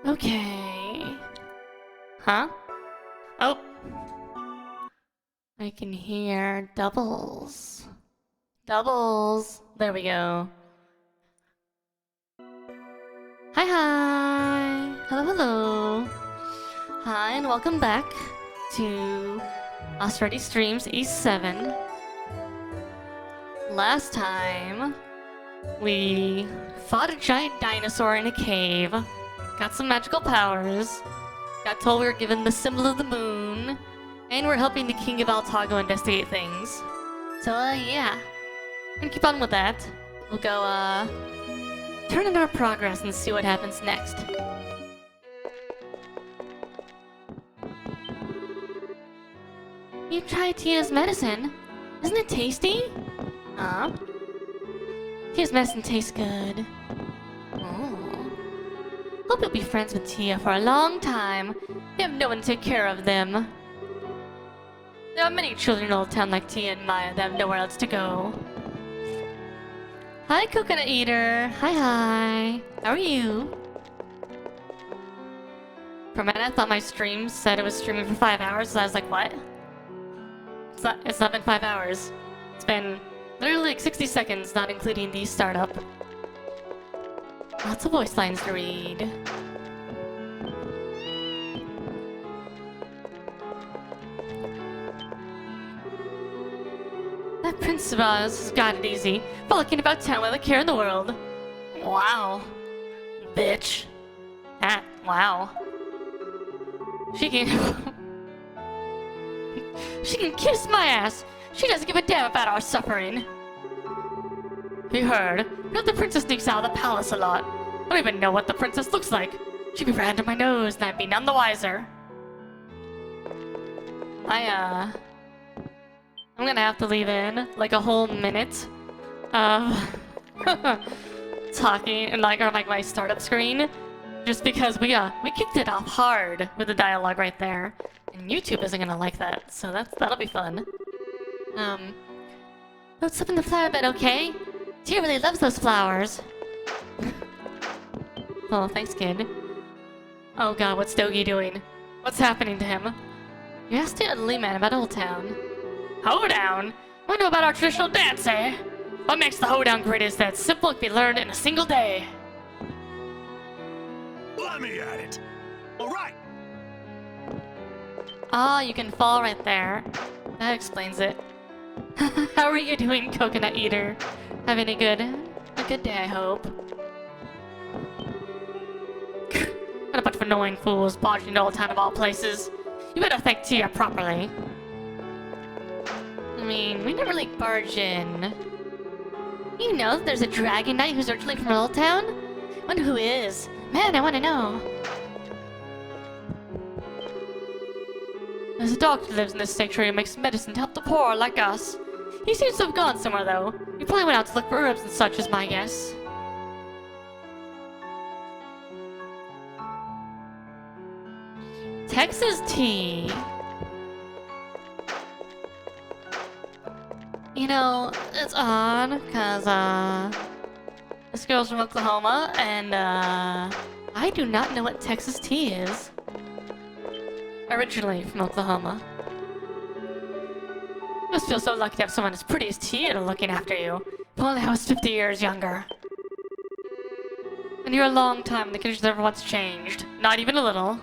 Okay. Huh? Oh. I can hear doubles. Doubles. There we go. Hi, hi. Hello, hello. Hi, and welcome back to AsuReDi Streams E7. Last time, we fought a giant dinosaur in a cave, got some magical powers, got told we were given the symbol of the moon, and we're helping the king of Altago investigate things. So, yeah. We're gonna keep on with that. We'll go, turn in our progress and see what happens next. You tried Tia's medicine. Isn't it tasty? Huh? Tia's medicine tastes good. Oh. Hope you'll be friends with Tia for a long time. They have no one to take care of them. There are many children in Old Town like Tia and Maya that have nowhere else to go. Hi, Coconut Eater. Hi, hi. How are you? For a minute, I thought my stream said it was streaming for 5 hours, so I was like, what? It's not been 5 hours. It's been literally like 60 seconds, not including the startup. Lots of voice lines to read. That Prince of Oz has got it easy, frolicking about town with a care in the world. Wow. Bitch. Ah, wow. She can... She can kiss my ass! She doesn't give a damn about our suffering! You heard the princess sneaks out of the palace a lot. I don't even know what the princess looks like. She'd be right under my nose and I'd be none the wiser. I'm gonna have to leave in like a whole minute of talking and like my startup screen, just because we kicked it off hard with the dialogue right there, and YouTube isn't gonna like that, so that'll be fun. What's up in the flower bed, okay? Tia really loves those flowers. Oh, thanks, kid. Oh god, what's Dogi doing? What's happening to him? You asked the elderly man about Old Town. Hoedown? What know about our traditional dance, eh? What makes the hoedown great is that it's simple and can be learned in a single day. Let me at it. All right. Ah, you can fall right there. That explains it. How are you doing, Coconut Eater? Having a good day, I hope. What a bunch of annoying fools barging into Old Town of all places. You better thank Tia properly. I mean, we never really barge in. You know that there's a dragon knight who's originally from Old Town? Wonder who is. Man, I want to know. There's a doctor who lives in this sanctuary who makes medicine to help the poor like us. He seems to have gone somewhere, though. He probably went out to look for herbs and such, is my guess. Texas tea. You know, it's odd, because, this girl's from Oklahoma, and, I do not know what Texas tea is. Originally from Oklahoma. You must feel so lucky to have someone as pretty as Tia looking after you. If only I was 50 years younger. And you're a long time, and the conditions never once changed. Not even a little.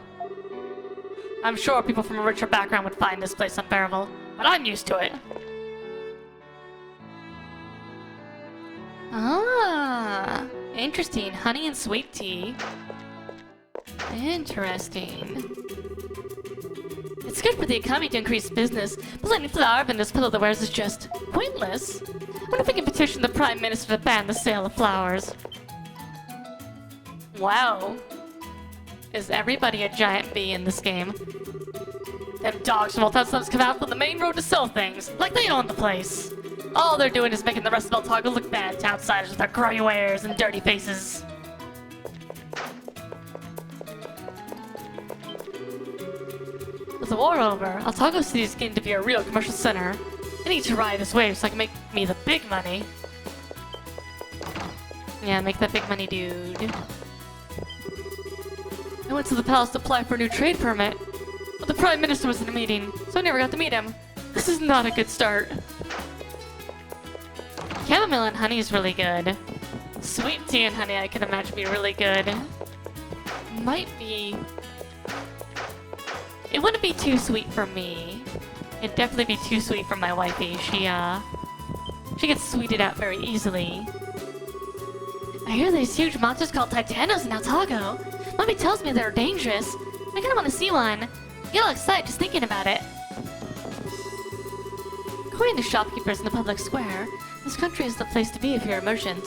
I'm sure people from a richer background would find this place unbearable, but I'm used to it. Ah, interesting. Honey and sweet tea. Interesting. It's good for the economy to increase business, but letting flower vendors peddle the wares is just pointless. I wonder if we can petition the Prime Minister to ban the sale of flowers. Wow. Is everybody a giant bee in this game? Them dogs from Altago come out from the main road to sell things, like they own the place. All they're doing is making the rest of Altago look bad to outsiders with their grubby wares and dirty faces. With the war over, Altago City is getting to be a real commercial center. I need to ride this wave so I can make me the big money. Yeah, make that big money, dude. I went to the palace to apply for a new trade permit, but the Prime Minister was in a meeting, so I never got to meet him. This is not a good start. Chamomile and honey is really good. Sweet tea and honey I can imagine be really good. Might be... It wouldn't be too sweet for me. It'd definitely be too sweet for my wifey. She gets sweeted out very easily. I hear there's huge monsters called Titanos in Altago. Mommy tells me they're dangerous. I kinda wanna see one. I get all excited just thinking about it. According to shopkeepers in the public square, this country is the place to be if you're a merchant.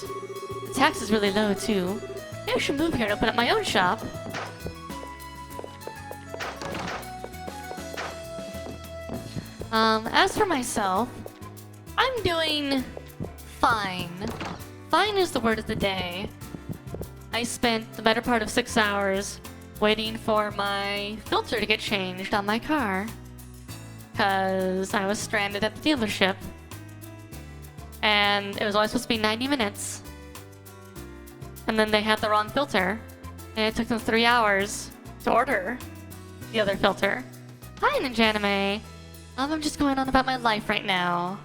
The tax is really low, too. Maybe I should move here and open up my own shop. As for myself, I'm doing fine. Fine is the word of the day. I spent the better part of 6 hours waiting for my filter to get changed on my car. Because I was stranded at the dealership. And it was only supposed to be 90 minutes. And then they had the wrong filter. And it took them 3 hours to order the other filter. Hi, Ninja Anime! I'm just going on about my life right now.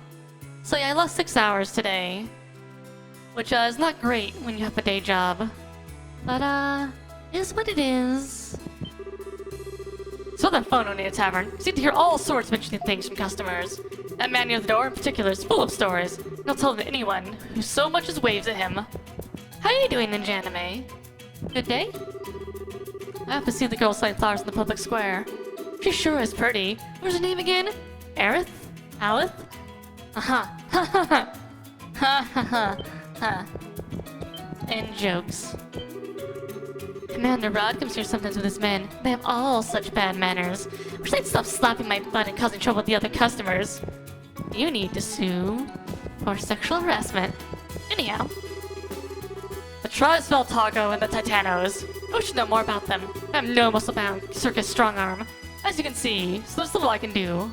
So yeah, I lost 6 hours today. Which is not great when you have a day job. But is what it is. So that phone owning a tavern. Seem to hear all sorts of interesting things from customers. That man near the door in particular is full of stories. He'll tell them to anyone who so much as waves at him. How are you doing, Ninja Anime? Good day? I have to see the girl selling flowers in the public square. She sure is pretty. What's her name again? Aerith? Alith? Ha ha ha ha ha. And jokes. Commander Rod comes here sometimes with his men. They have all such bad manners. Wish they'd stop slapping my butt and causing trouble with the other customers. You need to sue for sexual harassment. Anyhow. The tribes of Altago and the Titanos. Who should know more about them? I have no muscle-bound circus strong-arm. As you can see, so there's little I can do.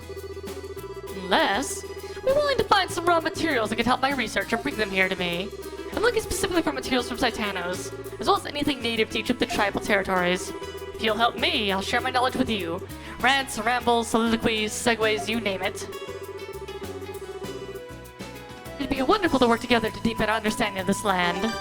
Unless we're willing to find some raw materials that can help my research and bring them here to me. I'm looking specifically for materials from Titanos, as well as anything native to each of the tribal territories. If you'll help me, I'll share my knowledge with you. Rants, rambles, soliloquies, segues, you name it. It'd be wonderful to work together to deepen our understanding of this land.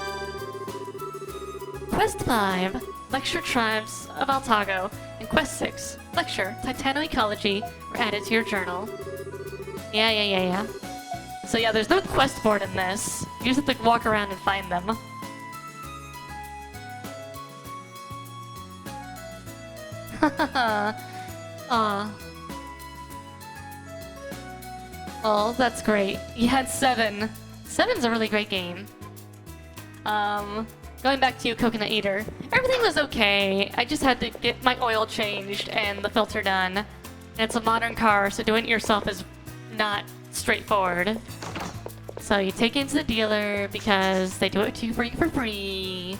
Quest 5, Lecture Tribes of Altago, and Quest 6, Lecture Titano Ecology, were added to your journal. Yeah. So yeah, there's no quest board in this. You just have to walk around and find them. Aw. Oh, that's great. You had 7. 7's a really great game. Going back to you, Coconut Eater. Everything was okay. I just had to get my oil changed and the filter done. And it's a modern car, so doing it yourself is not straightforward. So you take it into the dealer because they do it to you for free.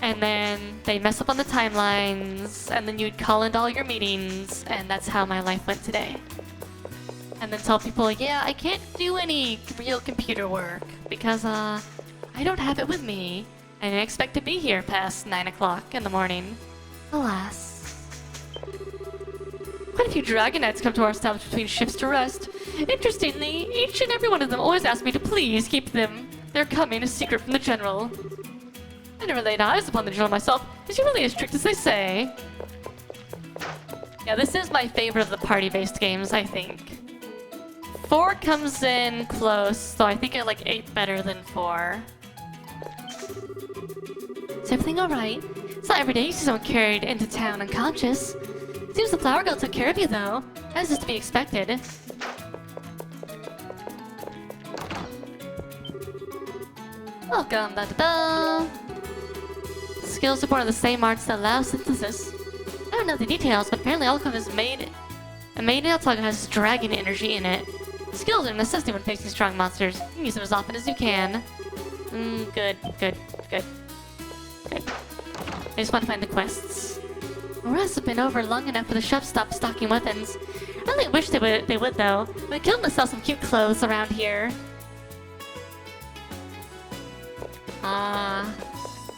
And then they mess up on the timelines, and then you'd call into all your meetings, and that's how my life went today. And then tell people, yeah, I can't do any real computer work because I don't have it with me. I didn't expect to be here past 9 o'clock in the morning. Alas. Quite a few Dragonettes come to our establishment between shifts to rest. Interestingly, each and every one of them always ask me to please keep their coming a secret from the General. I never laid eyes upon the General myself. Is he really as strict as they say? Yeah, this is my favorite of the party-based games, I think. 4 comes in close, though I think I like 8 better than 4. Is everything alright? It's not every day you see someone carried into town unconscious. Seems the flower girl took care of you, though, as is to be expected. Welcome, da-da-da! Skills are one of the same arts that allow synthesis. I don't know the details, but apparently alchemy is made in Altago has dragon energy in it. Skills are a necessity when facing strong monsters. You can use them as often as you can. Good. I just want to find the quests. Arrests have been over long enough for the shop to stop stocking weapons. I really wish they would though. We'd kill them to sell some cute clothes around here.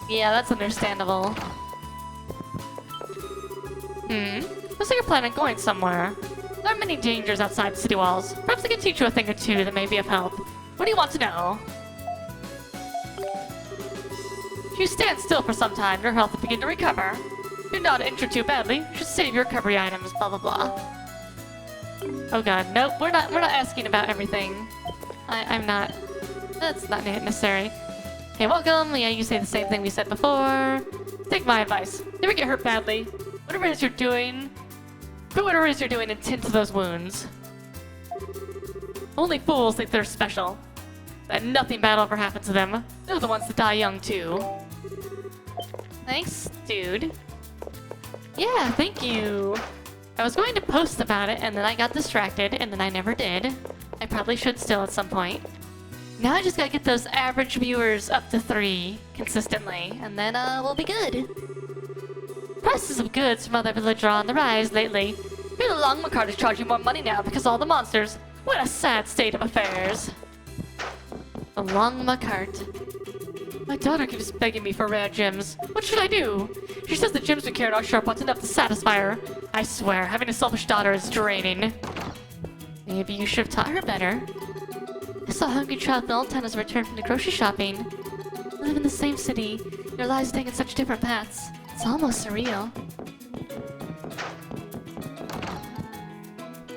Yeah, that's understandable. Looks like you're planning on going somewhere. There are many dangers outside city walls. Perhaps I can teach you a thing or two that may be of help. What do you want to know? If you stand still for some time, your health will begin to recover. If you're not injured too badly, you should save your recovery items, blah blah blah. Oh god, nope, we're not asking about everything. I'm not. That's not necessary. Hey, welcome. Yeah, you say the same thing we said before. Take my advice. Never get hurt badly. Whatever it is you're doing, put whatever it is you're doing and tend to those wounds. Only fools think they're special. That nothing bad will ever happen to them. They're the ones that die young too. Thanks, dude. Yeah, thank you. I was going to post about it and then I got distracted and then I never did. I probably should still at some point. Now I just gotta get those average viewers up to 3 consistently, and then we'll be good. Prices of goods from other villages are on the rise lately. Here the Longma cart is charging more money now because of all the monsters. What a sad state of affairs. The Longma cart. My daughter keeps begging me for rare gems. What should I do? She says the gems we carry in our shop aren't enough to satisfy her. I swear, having a selfish daughter is draining. Maybe you should have taught her better. I saw a hungry child in the old town as I returned from the grocery shopping. We live in the same city. Their lives take in such different paths. It's almost surreal.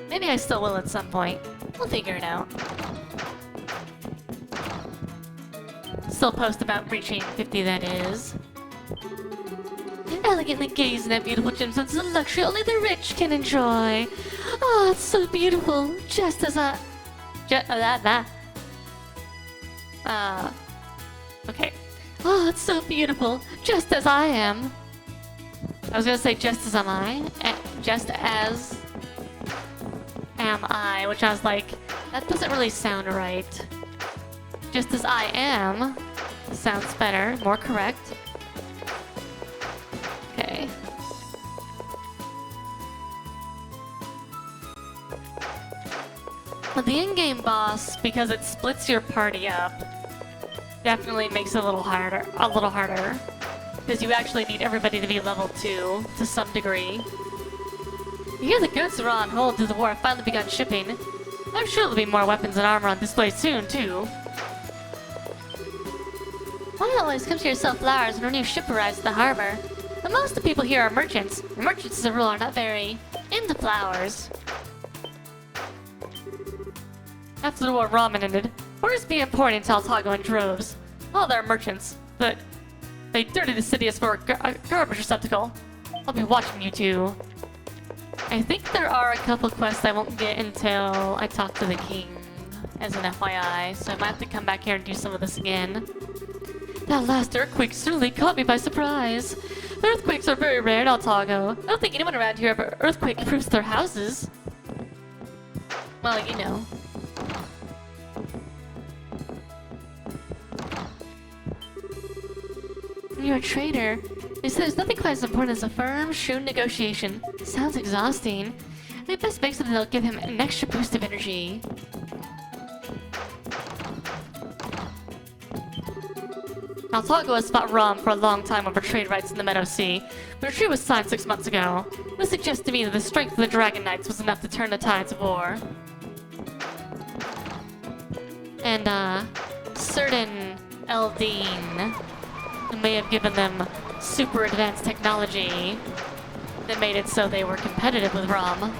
Maybe I still will at some point. We'll figure it out. Still post about reaching 50, that is. Elegantly gazing at beautiful gemstones is a luxury only the rich can enjoy. Oh, it's so beautiful. Just as I... Okay. Oh, it's so beautiful. Just as I am. I was gonna say just as am I. Just as am I, which I was like, that doesn't really sound right. Just as I am sounds better, more correct. Okay. But the in-game boss, because it splits your party up, definitely makes it a little harder. Because you actually need everybody to be level 2 to some degree. You hear the goods are on hold till the war have finally begun shipping. I'm sure there'll be more weapons and armor on display soon, too. One always comes here to sell flowers when a new ship arrives at the harbor. But most of the people here are merchants. And merchants, as a rule, are not very into flowers. After the war Romun ended, orders began pouring into Altago in droves. All there are merchants, but they dirty the city as for a garbage receptacle. I'll be watching you two. I think there are a couple quests I won't get until I talk to the king, as an FYI, so I might have to come back here and do some of this again. That last earthquake certainly caught me by surprise. Earthquakes are very rare in Altago. I don't think anyone around here ever earthquake-proofs their houses. Well, you know. You're a trader. They say there's nothing quite as important as a firm, shrewd negotiation. Sounds exhausting. I best make something that'll give him an extra boost of energy. Altago has fought Rom for a long time over trade rights in the Meadow Sea, but a treaty was signed 6 months ago. This suggests to me that the strength of the Dragon Knights was enough to turn the tides of war. And, certain Eldeen may have given them super advanced technology that made it so they were competitive with Rom.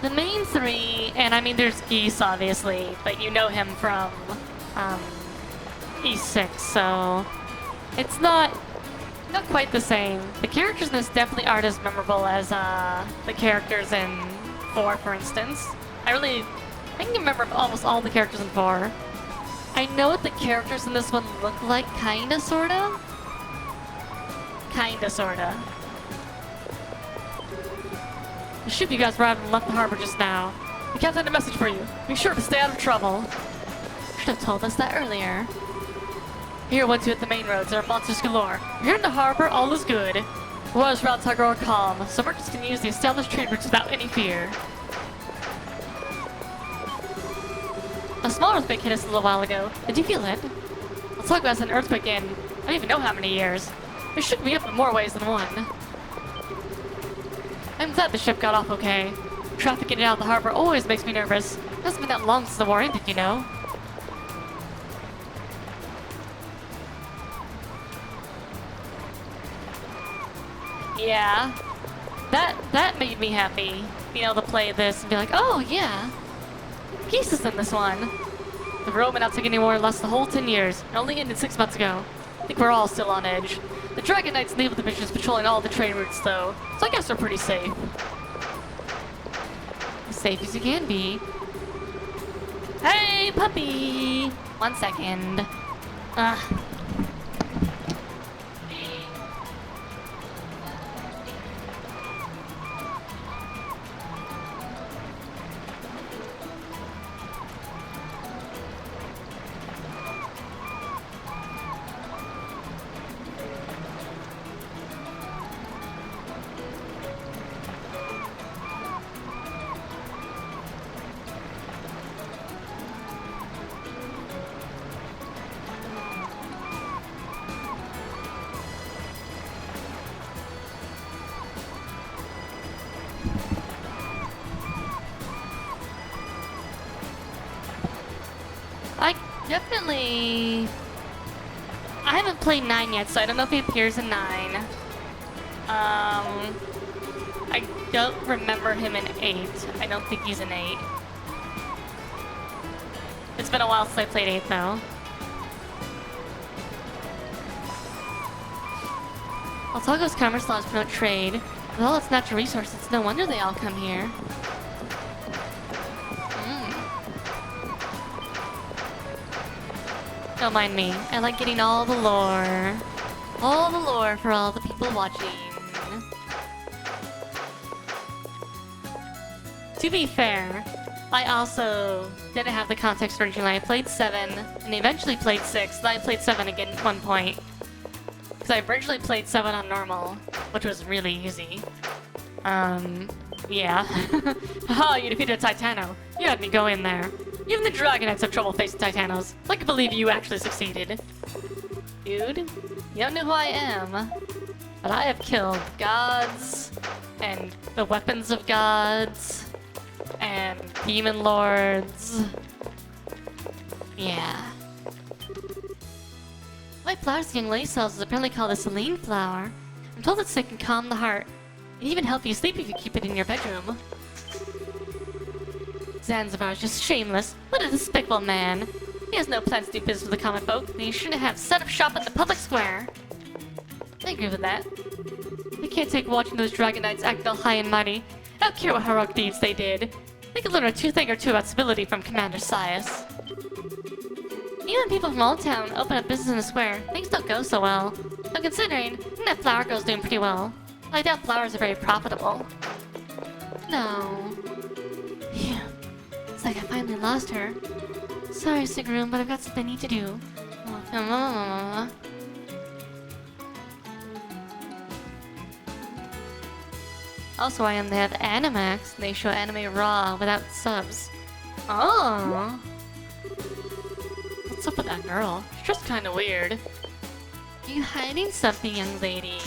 The main three, and I mean there's Geese obviously, but you know him from E6, so it's not quite the same. The characters in this definitely aren't as memorable as the characters in 4, for instance. I can remember almost all the characters in 4. I know what the characters in this one look like, kinda, sorta. Kinda, sorta. The ship you guys arrived and left the harbor just now. The captain had a message for you. Be sure to stay out of trouble. Should have told us that earlier. Here, once you hit the main roads, there are monsters galore. Here in the harbor, all is good. The waters around Altago are calm, so merchants can use the established trade routes without any fear. A small earthquake hit us a little while ago. Did you feel it? Altago has an earthquake in I don't even know how many years. It shook me up in more ways than one. I'm glad the ship got off okay. Traffic getting out of the harbor always makes me nervous. It hasn't been that long since the war ended, you know. Yeah. That made me happy. Being able to play this and be like, oh yeah. Geese is in this one. The Roman not taking any more lasts the whole 10 years. It only ended 6 months ago. I think we're all still on edge. The Dragon Knight's naval division is patrolling all the trade routes though, so I guess we're pretty safe. As safe as you can be. Hey, puppy! 1 second. I haven't played 9 yet, so I don't know if he appears in 9. I don't remember him in 8. I don't think he's in 8. It's been a while since I played 8, though. Altago's commerce laws promote trade. With all its natural resources, it's no wonder they all come here. Don't mind me. I like getting all the lore. All the lore for all the people watching. To be fair, I also didn't have the context originally. I played 7, and eventually played 6, then I played 7 again at one point. Because I originally played 7 on normal, which was really easy. Yeah. Haha, you defeated a Titano. You had me go in there. Even the Dragon Knights have trouble facing Titanos. I can believe you actually succeeded. Dude, you don't know who I am. But I have killed gods, and the weapons of gods, and demon lords. Yeah. White flowers the young lady sells is apparently called a Selene flower. I'm told that it can calm the heart, and even help you sleep if you keep it in your bedroom. Zanzibar is just shameless. What a despicable man. He has no plans to do business with the common folk, and he shouldn't have set up shop in the public square. I agree with that. I can't take watching those Dragon Knights act all high and mighty. I don't care what heroic deeds they did. They could learn a thing or two about civility from Commander Sias. Even when people from Old Town open up business in the square, things don't go so well. Though considering, I think that flower girl's doing pretty well. I doubt flowers are very profitable. No. Phew. It's like I finally lost her. Sorry, Sigroom, but I've got something I need to do. Also, I am they have Animax, and they show anime raw without subs. Oh! What's up with that girl? She's just kinda weird. Are you hiding something, young lady?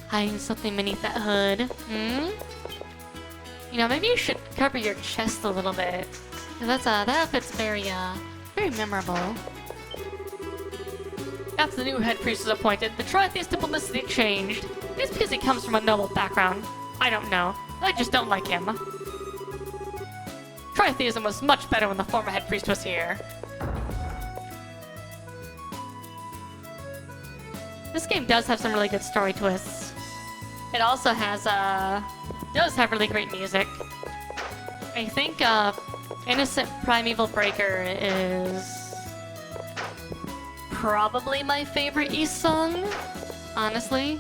Hiding something beneath that hood? Hmm? You know, maybe you should cover your chest a little bit. Cause that outfit's very memorable. After the new head priest was appointed, the Tritheist diplomacy changed. It's because he comes from a noble background. I don't know. I just don't like him. Tritheism was much better when the former head priest was here. This game does have some really good story twists. It also has, does have really great music. I think, Innocent Primeval Breaker is probably my favorite East song, honestly.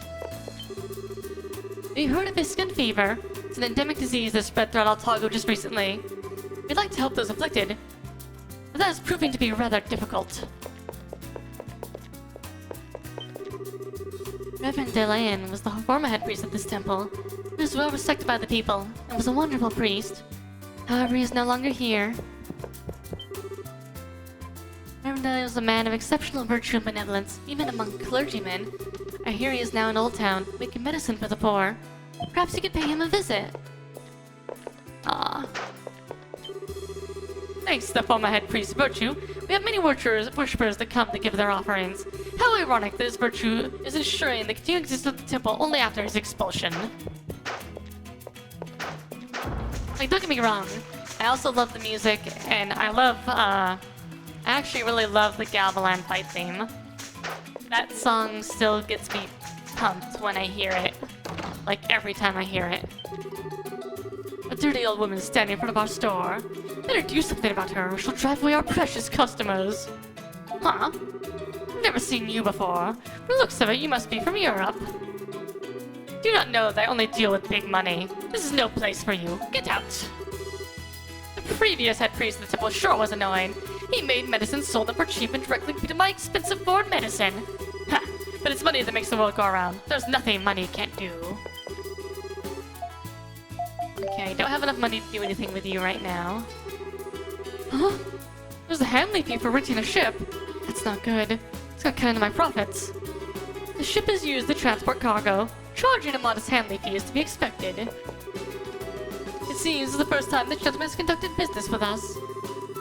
Have you heard of Viscant fever? It's an endemic disease that spread throughout Altago just recently. We'd like to help those afflicted, but that is proving to be rather difficult. Reverend Delayan was the former head priest of this temple. He was well respected by the people, and was a wonderful priest. However, he is no longer here. Arundel was a man of exceptional virtue and benevolence, even among clergymen. I hear he is now in Old Town, making medicine for the poor. Perhaps you could pay him a visit. Ah. Thanks to the former head priest Virtue, we have many worshippers that come to give their offerings. How ironic that his virtue is ensuring the continued existence of the temple only after his expulsion. Like, don't get me wrong, I also love the music, and I actually really love the Galvalan fight theme. That song still gets me pumped when I hear it. Like, every time I hear it. A dirty old woman standing in front of our store. Better do something about her, or she'll drive away our precious customers. Huh? I've never seen you before. From the looks of it, you must be from Europe. Do not know that I only deal with big money. This is no place for you. Get out. The previous head priest of the temple sure was annoying. He made medicine, sold them for cheap, and directly competed my expensive foreign medicine. Ha! But it's money that makes the world go around. There's nothing money can't do. Okay, I don't have enough money to do anything with you right now. Huh? There's a handling fee for renting a ship. That's not good. It's gonna cut into my profits. The ship is used to transport cargo. Charging a modest handling fee is to be expected. It seems it's the first time this gentleman has conducted business with us.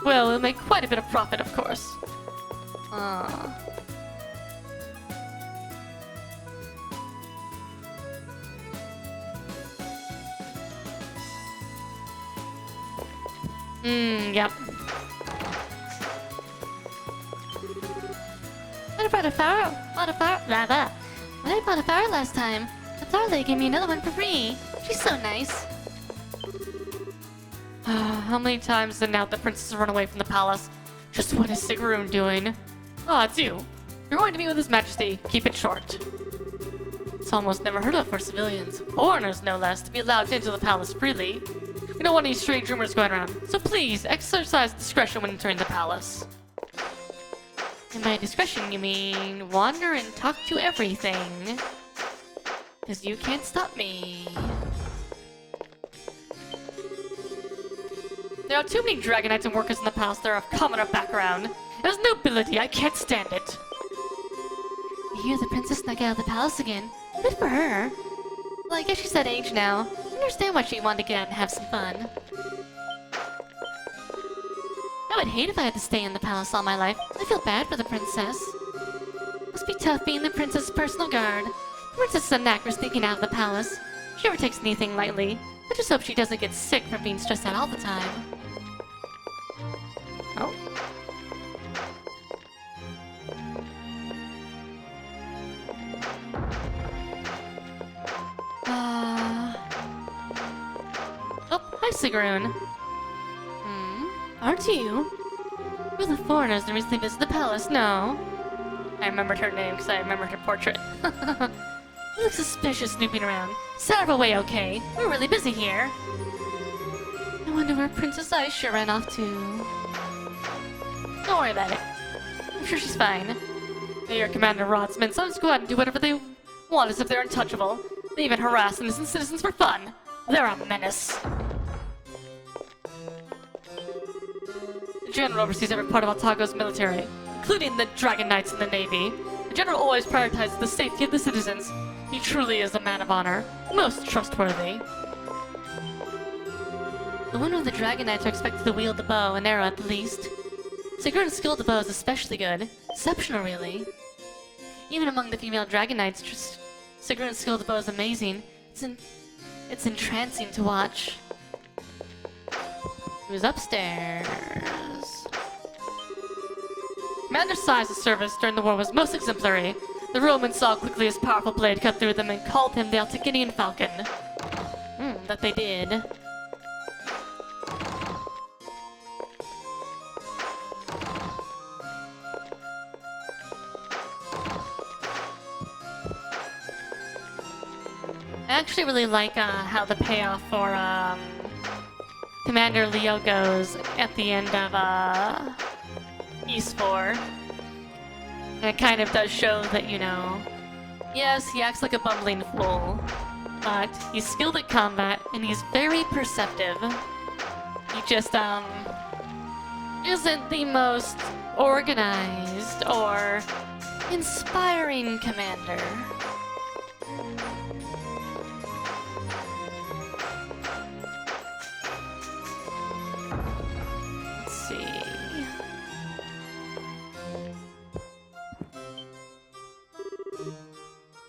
Well, it'll make quite a bit of profit, of course. Yep. When I bought a flower last time, the flower lady gave me another one for free. She's so nice. How many times did now the princess run away from the palace? Just what is Sigrun doing? Ah, it's you. You're going to meet with His Majesty. Keep it short. It's almost never heard of for civilians, foreigners no less, to be allowed to enter the palace freely. We don't want any strange rumors going around, so please exercise discretion when entering the palace. And by discretion, you mean wander and talk to everything. 'Cause you can't stop me. There are too many Dragonites and workers in the palace that are of commoner background. There's nobility, I can't stand it. I hear the princess snuck out of the palace again. Good for her. Well, I guess she's that age now. I understand why she wanted to get out and have some fun. I would hate if I had to stay in the palace all my life. I feel bad for the princess. Must be tough being the princess' personal guard. The princess is a knack for sneaking out of the palace. She never takes anything lightly. I just hope she doesn't get sick from being stressed out all the time. Oh. Oh, hi Sigrun. Aren't you? You're the foreigners that recently visited the palace, no? I remembered her name because I remembered her portrait. You look suspicious snooping around. Set out of our way, okay? We're really busy here. I wonder where Princess Aisha ran off to. Don't worry about it. I'm sure she's fine. They are Commander Rodsman, so just go out and do whatever they want as if they're untouchable. They even harass innocent citizens for fun. They're a menace. The General oversees every part of Altago's military, including the Dragon Knights and the Navy. The General always prioritizes the safety of the citizens. He truly is a man of honor, most trustworthy. The women of the Dragon Knights are expected to wield the bow and arrow at the least. Sigrun's skill with the bow is especially good. Exceptional, really. Even among the female Dragon Knights, Sigrun's skill with the bow is amazing. It's entrancing to watch. He was upstairs. Commander Size's service during the war was most exemplary. The Romans saw quickly his powerful blade cut through them and called him the Altaginian Falcon. That they did. I actually really like how the payoff for Commander Leo goes at the end of ysvii. And it kind of does show that, you know, yes, he acts like a bumbling fool, but he's skilled at combat and he's very perceptive. He just isn't the most organized or inspiring commander. Let's see.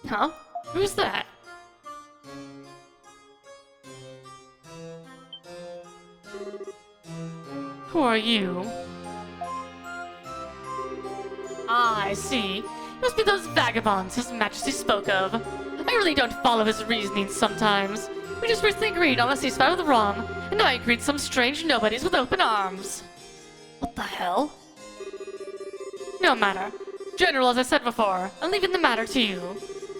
Huh? Who's that? Who are you? Ah, I see. It must be those vagabonds His Majesty spoke of. I really don't follow his reasonings sometimes. We just recently agreed on a ceasefire with Rom, and now I greet some strange nobodies with open arms. What the hell? No matter. General, as I said before, I'm leaving the matter to you.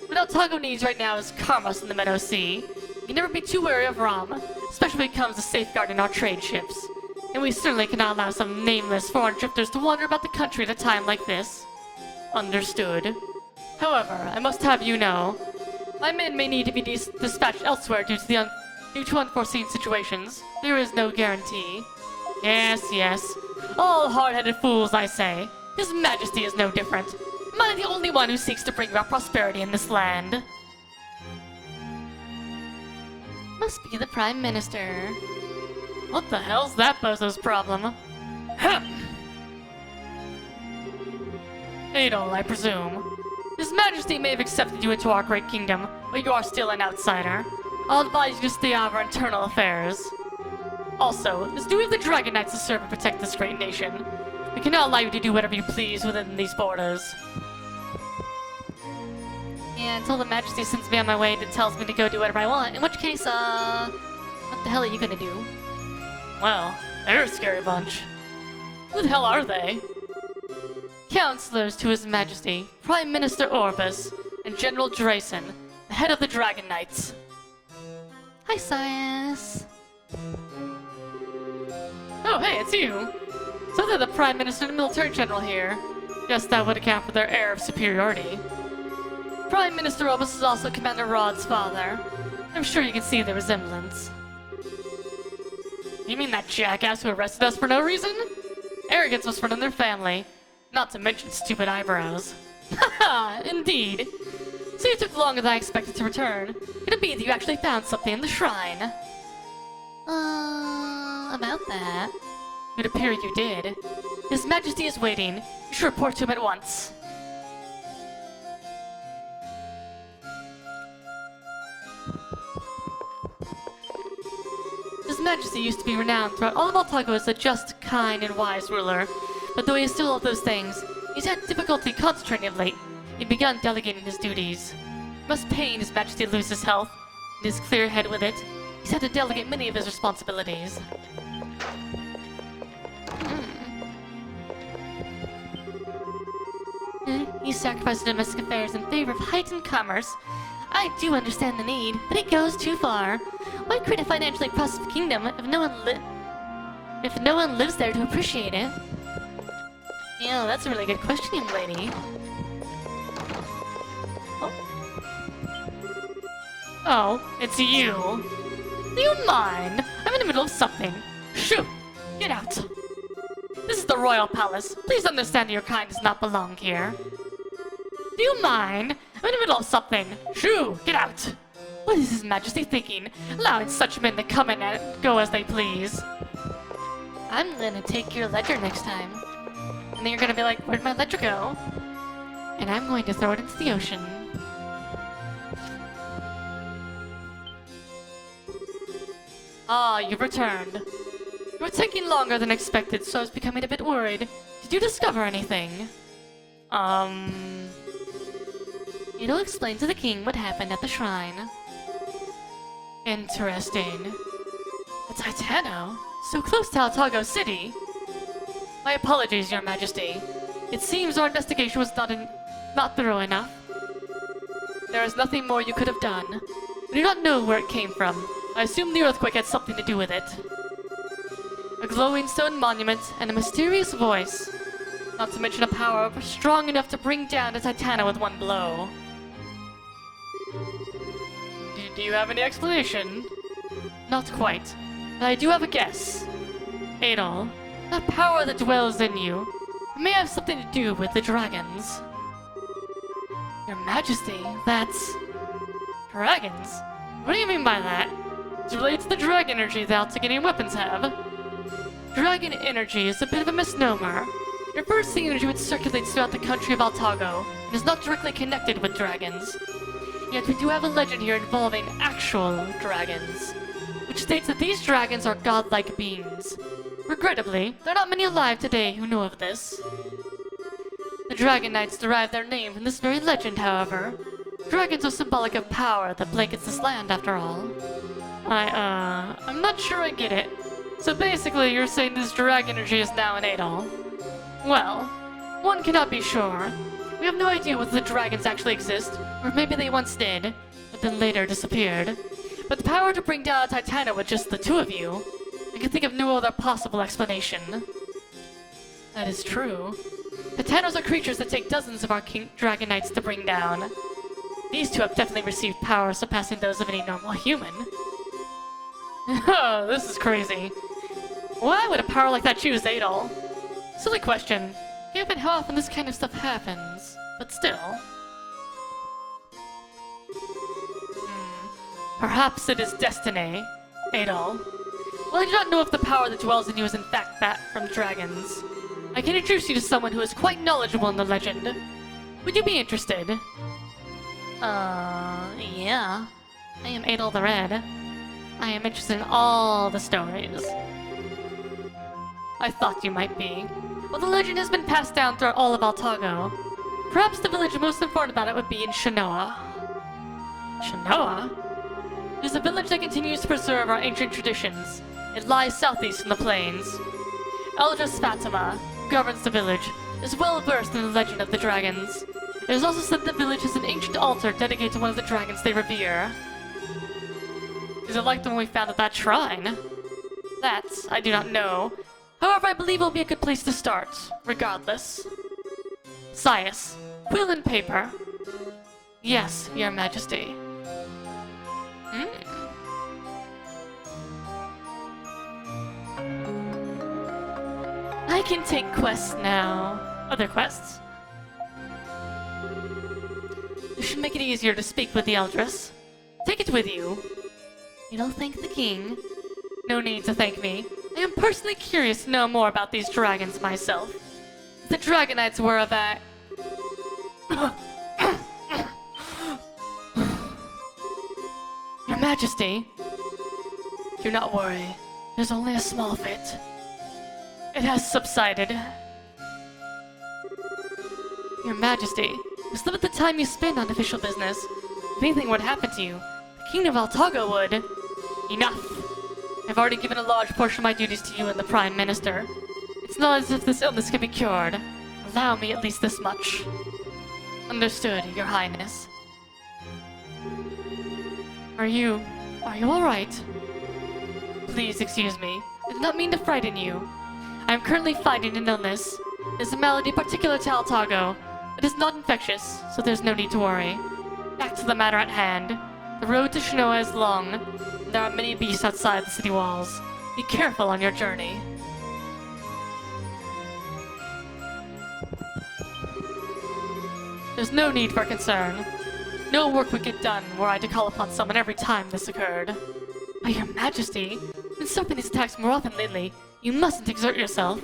What Altago needs right now is Karmos in the Meadow Sea. You can never be too wary of Rom, especially when it comes to safeguarding our trade ships. And we certainly cannot allow some nameless foreign drifters to wander about the country at a time like this. Understood. However, I must have you know, my men may need to be dispatched elsewhere due to unforeseen situations. There is no guarantee. Yes, yes. All hard-headed fools, I say. His Majesty is no different. Am I the only one who seeks to bring about prosperity in this land? Must be the Prime Minister. What the hell's that bozo's problem? Adol, I presume. His Majesty may have accepted you into our great kingdom, but you are still an outsider. I'll advise you to stay out of our internal affairs. Also, it's duty of the Dragon Knights to serve and protect this great nation. We cannot allow you to do whatever you please within these borders. Yeah, until the Majesty sends me on my way and tells me to go do whatever I want, in which case, what the hell are you gonna do? Well, they're a scary bunch. Who the hell are they? Counselors to His Majesty, Prime Minister Orbis, and General Drayson, the head of the Dragon Knights. Hi, Sias. Oh, hey, it's you. So they're the Prime Minister and Military General here. Guess that would account for their air of superiority. Prime Minister Orbis is also Commander Rod's father. I'm sure you can see the resemblance. You mean that jackass who arrested us for no reason? Arrogance must run in their family. Not to mention stupid eyebrows. Haha, indeed. So you took longer than I expected to return. Could it be that you actually found something in the shrine? About that. It would appear you did. His Majesty is waiting. You should report to him at once. His Majesty used to be renowned throughout all of Altago as a just, kind, and wise ruler. But though he is still all those things, he's had difficulty concentrating of late. He'd begun delegating his duties. It must pain His Majesty to lose his health, and his clear head with it. He's had to delegate many of his responsibilities. He sacrificed domestic affairs in favor of heightened commerce. I do understand the need, but it goes too far. Why create a financially prosperous kingdom if no one lives there to appreciate it? Yeah, that's a really good question, young lady. Oh, it's you. Do you mind? I'm in the middle of something. Shoo! Get out! This is the royal palace. Please understand that your kind does not belong here. Do you mind? I'm in the middle of something. Shoo! Get out! What is His Majesty thinking? Allowing such men to come in and go as they please. I'm gonna take your ledger next time. And then you're gonna be like, where'd my ledger go? And I'm going to throw it into the ocean. Ah, you've returned. You were taking longer than expected, so I was becoming a bit worried. Did you discover anything? It'll explain to the king what happened at the shrine. Interesting. A Titano? So close to Altago City? My apologies, Your Majesty. It seems our investigation was not thorough enough. There is nothing more you could have done. We do not know where it came from. I assume the earthquake had something to do with it. A glowing stone monument and a mysterious voice. Not to mention a power strong enough to bring down the Titano with one blow. Do you have any explanation? Not quite, but I do have a guess. Adol, That power that dwells in you may have something to do with the dragons. Your Majesty, that's... Dragons? What do you mean by that? It's related to the dragon energy the Altagonian weapons have. Dragon energy is a bit of a misnomer. It refers to the energy which circulates throughout the country of Altago and is not directly connected with dragons. Yet we do have a legend here involving actual dragons, which states that these dragons are godlike beings. Regrettably, there are not many alive today who know of this. The Dragon Knights derive their name from this very legend, however. Dragons are symbolic of power that blankets this land, after all. I'm not sure I get it. So basically, you're saying this dragon energy is now in Adol? Well, one cannot be sure. We have no idea whether the dragons actually exist, or maybe they once did, but then later disappeared. But the power to bring down a Titano with just the two of you, I can think of no other possible explanation. That is true. Titanos are creatures that take dozens of our Dragon Knights to bring down. These two have definitely received power surpassing those of any normal human. Oh, this is crazy. Why would a power like that choose Adol? Silly question, given how often this kind of stuff happens, but still. Perhaps it is destiny, Adol. Well, I do not know if the power that dwells in you is in fact that from dragons. I can introduce you to someone who is quite knowledgeable in the legend. Would you be interested? Yeah. I am Adol the Red. I am interested in all the stories. I thought you might be. Well, the legend has been passed down throughout all of Altago. Perhaps the village most informed about it would be in Shanoa. Shanoa? It is a village that continues to preserve our ancient traditions. It lies southeast in the plains. Eldris Fatima, who governs the village, is well versed in the legend of the dragons. It is also said the village has an ancient altar dedicated to one of the dragons they revere. Is it like the one we found at that shrine? That, I do not know. However, I believe it will be a good place to start, regardless. Sias, quill and paper. Yes, Your Majesty. I can take quests now. Other quests? This should make it easier to speak with the Eldris. Take it with you. You don't thank the king. No need to thank me. I am personally curious to know more about these dragons myself. The Dragon Knights were of a... Your Majesty, do not worry. There's only a small fit. It has subsided. Your Majesty, just limit the time you spend on official business. If anything would happen to you, the Kingdom of Altago would... Enough! I've already given a large portion of my duties to you and the Prime Minister. It's not as if this illness can be cured. Allow me at least this much. Understood, Your Highness. Are you alright? Please excuse me. I did not mean to frighten you. I am currently fighting an illness. It is a malady particular to Altago. It is not infectious, so there's no need to worry. Back to the matter at hand. The road to Shanoa is long, and there are many beasts outside the city walls. Be careful on your journey. There's no need for concern. No work would get done were I to call upon someone every time this occurred. But Your Majesty, been suffering these attacks more often lately. You mustn't exert yourself.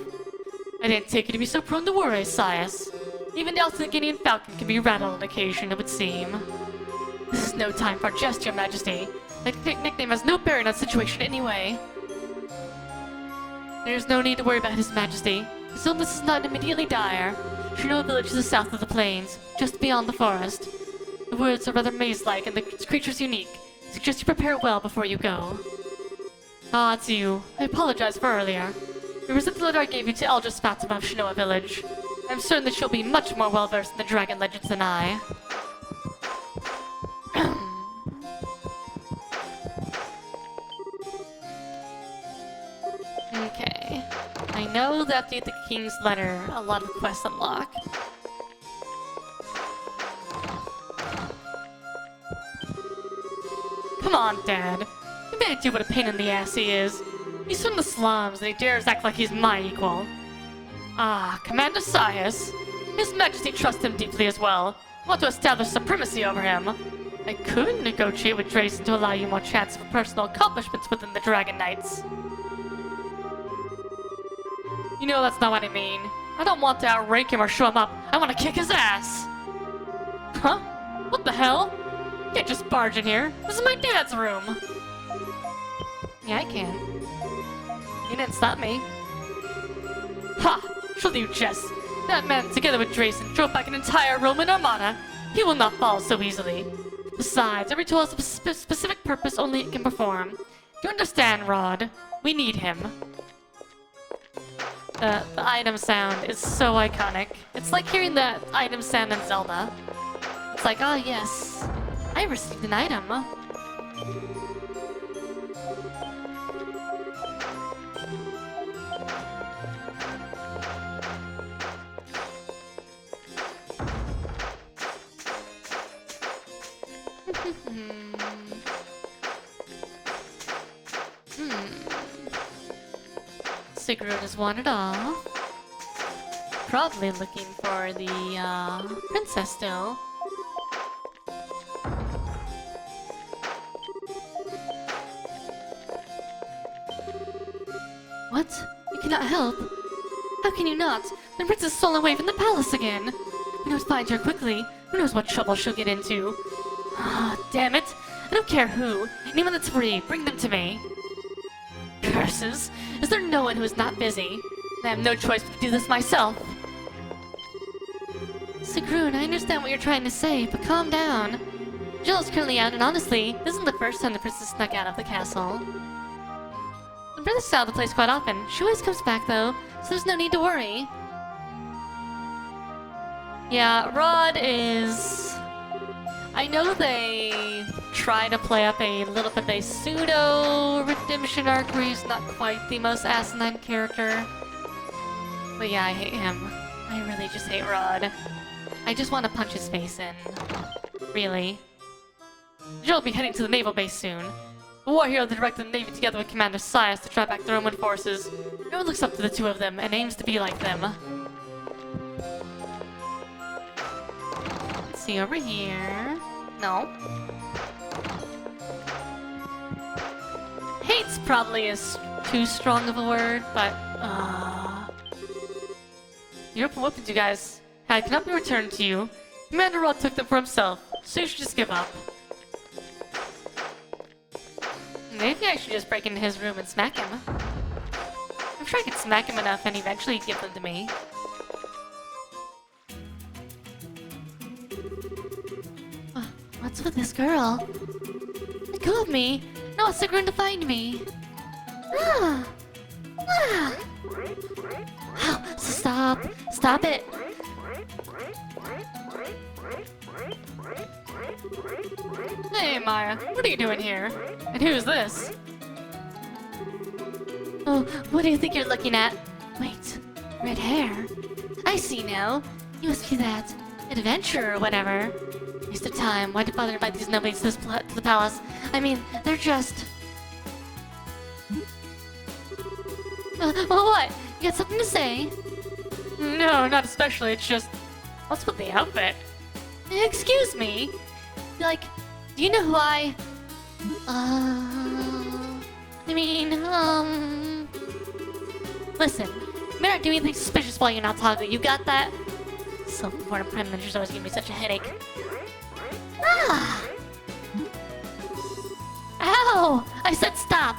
I didn't take you to be so prone to worry, Sias. Even the Altagonian falcon can be rattled on occasion, it would seem. This is no time for jest, Your Majesty. That nickname has no bearing on the situation anyway. There's no need to worry about His Majesty. His illness is not immediately dire. Shanoa village is south of the plains, just beyond the forest. The woods are rather maze-like and the creature's unique. I suggest you prepare well before you go. Ah, it's you. I apologize for earlier. You resent the letter I gave you to Eldris Fatima of Shanoa village. I'm certain that she'll be much more well-versed in the dragon legends than I. Okay. I know that after the king's letter, a lot of quests unlock. Come on, Dad. You may do what a pain in the ass he is. He's from the slums, and he dares act like he's my equal. Ah, Commander Sias. His Majesty trusts him deeply as well. I want to establish supremacy over him. I could negotiate with Drayson to allow you more chance for personal accomplishments within the Dragon Knights. You know that's not what I mean. I don't want to outrank him or show him up. I want to kick his ass. Huh? What the hell? You can't just barge in here. This is my dad's room. Yeah, I can. You didn't stop me. Ha! Surely you jest. That man, together with Drayson, drove back an entire Roman armada. He will not fall so easily. Besides, every tool has a specific purpose only it can perform. Do you understand, Rod? We need him. The item sound is so iconic. It's like hearing the item sound in Zelda. It's like, ah, yes. I received an item. Sigrun has wandered off. Probably looking for the princess still. What? You cannot help? How can you not? The princess is stolen away from the palace again. We must find her quickly. Who knows what trouble she'll get into? Ah, damn it! I don't care who. Anyone that's free, bring them to me. Curses! Is there no one who is not busy? I have no choice but to do this myself. Sigrun, I understand what you're trying to say, but calm down. Jill is currently out, and honestly, this isn't the first time the princess snuck out of the castle. The princess is out of the place quite often. She always comes back, though, so there's no need to worry. Yeah, Rod is... I know they try to play up a little bit of a pseudo-redemption arc where he's not quite the most asinine character. But yeah, I hate him. I really just hate Rod. I just want to punch his face in. Really. Jill will be heading to the naval base soon. The war hero directed the Navy together with Commander Sias to drive back the Roman forces. Everyone looks up to the two of them and aims to be like them. Let's see over here. No. Hate's probably is too strong of a word, but the open weapons you guys had cannot be returned to you. Commander Rod took them for himself, so you should just give up. Maybe I should just break into his room and smack him. I'm sure I could smack him enough and eventually give them to me. What's with this girl? Let go of me! No, it's Sigrun to find me! Ah! Ah! Oh, stop! Stop it! Hey, Maya, what are you doing here? And who's this? Oh, what do you think you're looking at? Wait, red hair? I see now. You must be that adventurer or whatever. Waste of time. Why'd you bother to invite these nobodies to the palace? I mean, they're just... well, what? You got something to say? No, not especially. It's just... what's with the outfit? Excuse me? Like, do you know who I mean, listen, you better not do anything suspicious while you're not talking. You got that? Self-important prime minister's always giving me such a headache. Ah! Ow! I said stop!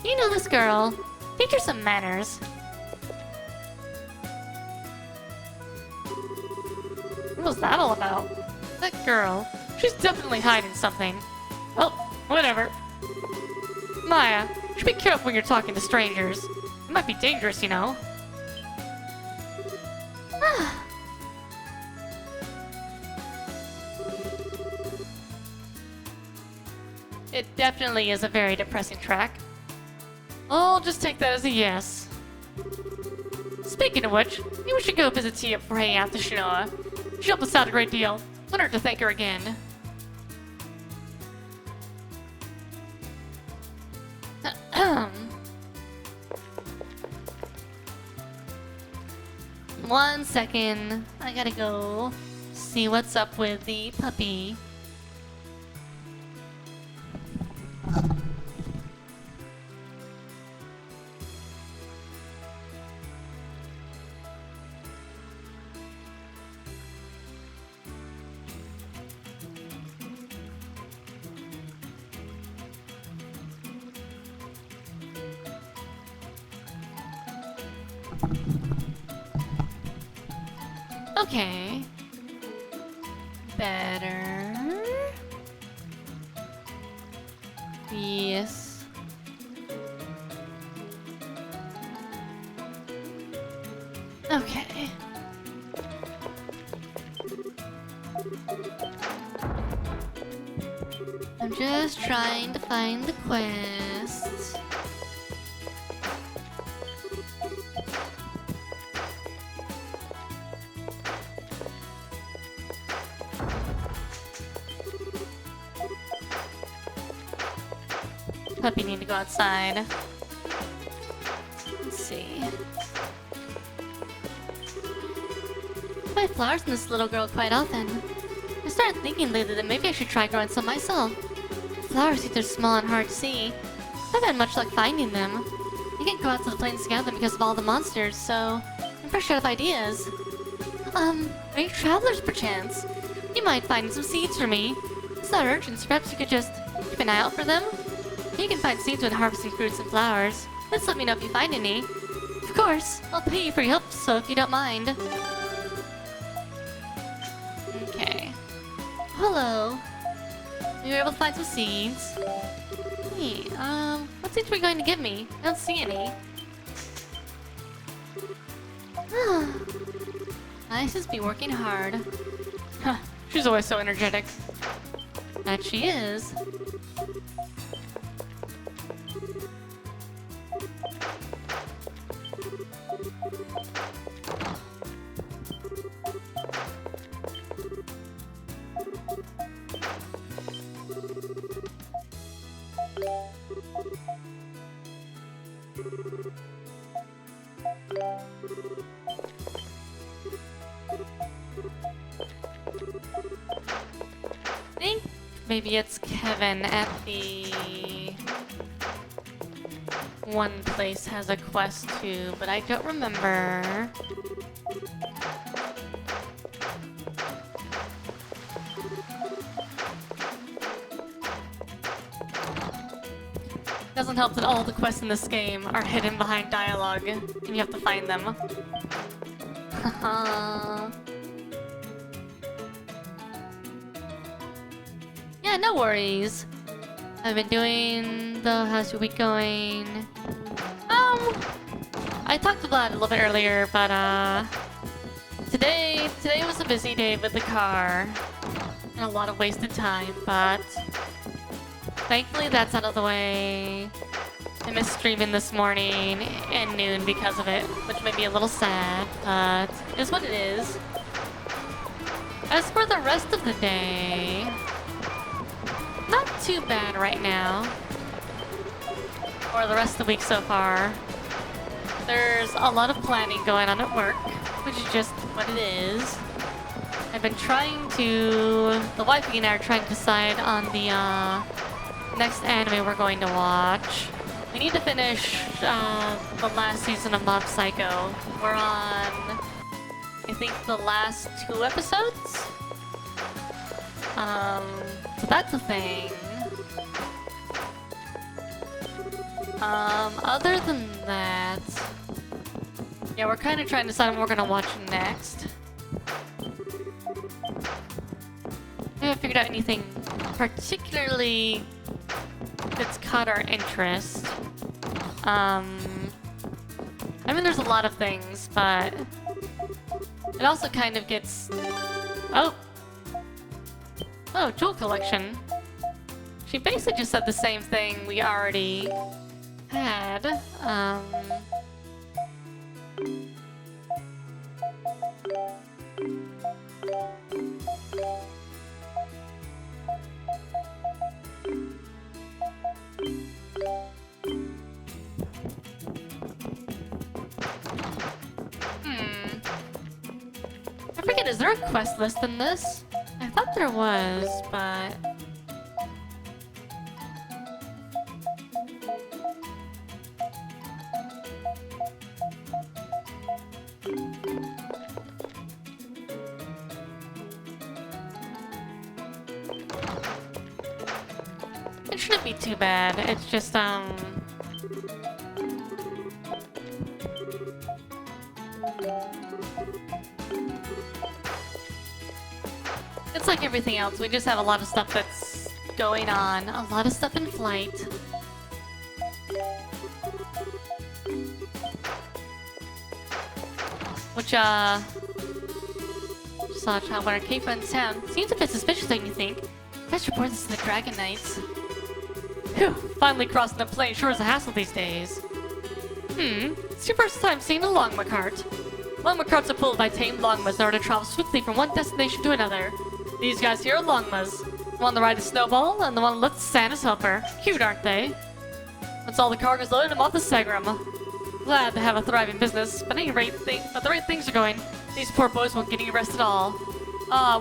You know this girl. Teach her some manners. What was that all about? That girl. She's definitely hiding something. Well, whatever. Maya, you should be careful when you're talking to strangers. It might be dangerous, you know. It definitely is a very depressing track. I'll just take that as a yes. Speaking of which, maybe we should go visit Tia before heading out to Shinoa. She helped us out a great deal. Wouldn't hurt to thank her again. 1 second. I gotta go see what's up with the puppy. Okay. Better. Yes. Okay. I'm just trying to find the quests. Puppy need to go outside. Let's see. I buy flowers from this little girl quite often. I started thinking lately that maybe I should try growing some myself. Flowers either small and hard to see. I haven't had much luck finding them. I can't go out to the plains to gather them because of all the monsters, so I'm fresh out of ideas. Are you travelers perchance? You might find some seeds for me. It's not urgent, so perhaps you could just keep an eye out for them? You can find seeds when harvesting fruits and flowers. Just let me know if you find any. Of course, I'll pay you for your help, so if you don't mind. Okay. Hello. You were able to find some seeds. Hey, what seeds were you going to give me? I don't see any. Nice to be working hard. Huh, she's always so energetic. That she is. I think maybe it's Kevin at the one place has a quest too, but I don't remember. Doesn't help that all the quests in this game are hidden behind dialogue, and you have to find them. Haha. Yeah, no worries. I've been doing the how's your week going? I talked about it a little bit earlier, but today was a busy day with the car and a lot of wasted time, but thankfully that's out of the way. I missed streaming this morning and noon because of it, which made me a little sad, but it is what it is. As for the rest of the day, not too bad right now. Or the rest of the week so far. There's a lot of planning going on at work, which is just what it is. I've been trying to... The wifey and I are trying to decide on the next anime we're going to watch. We need to finish the last season of Mob Psycho. We're on, I think, the last 2 episodes? So that's a thing. Other than that... Yeah, we're kind of trying to decide what we're gonna watch next. I haven't figured out anything particularly that's caught our interest. I mean, there's a lot of things, but it also kind of gets... Oh! Oh, jewel collection. She basically just said the same thing we already had. Is there a quest list in this? I thought there was, but... It shouldn't be too bad. It's just, it's like everything else. We just have a lot of stuff that's going on. A lot of stuff in flight. Which, saw a child wearing a cape in town. Seems a bit suspicious, don't you think? Let's report this to the Dragon Knights. Phew, finally crossing the plane sure is a hassle these days. It's your first time seeing a longma cart. Longma carts are pulled by tame longmas in order to travel swiftly from one destination to another. These guys here are longmas. The one that rides a snowball, and the one that lifts Santa's helper. Cute, aren't they? Once all the cargo's loaded, I'm off to Segram. Glad to have a thriving business, but the rate things are going, these poor boys won't get any rest at all.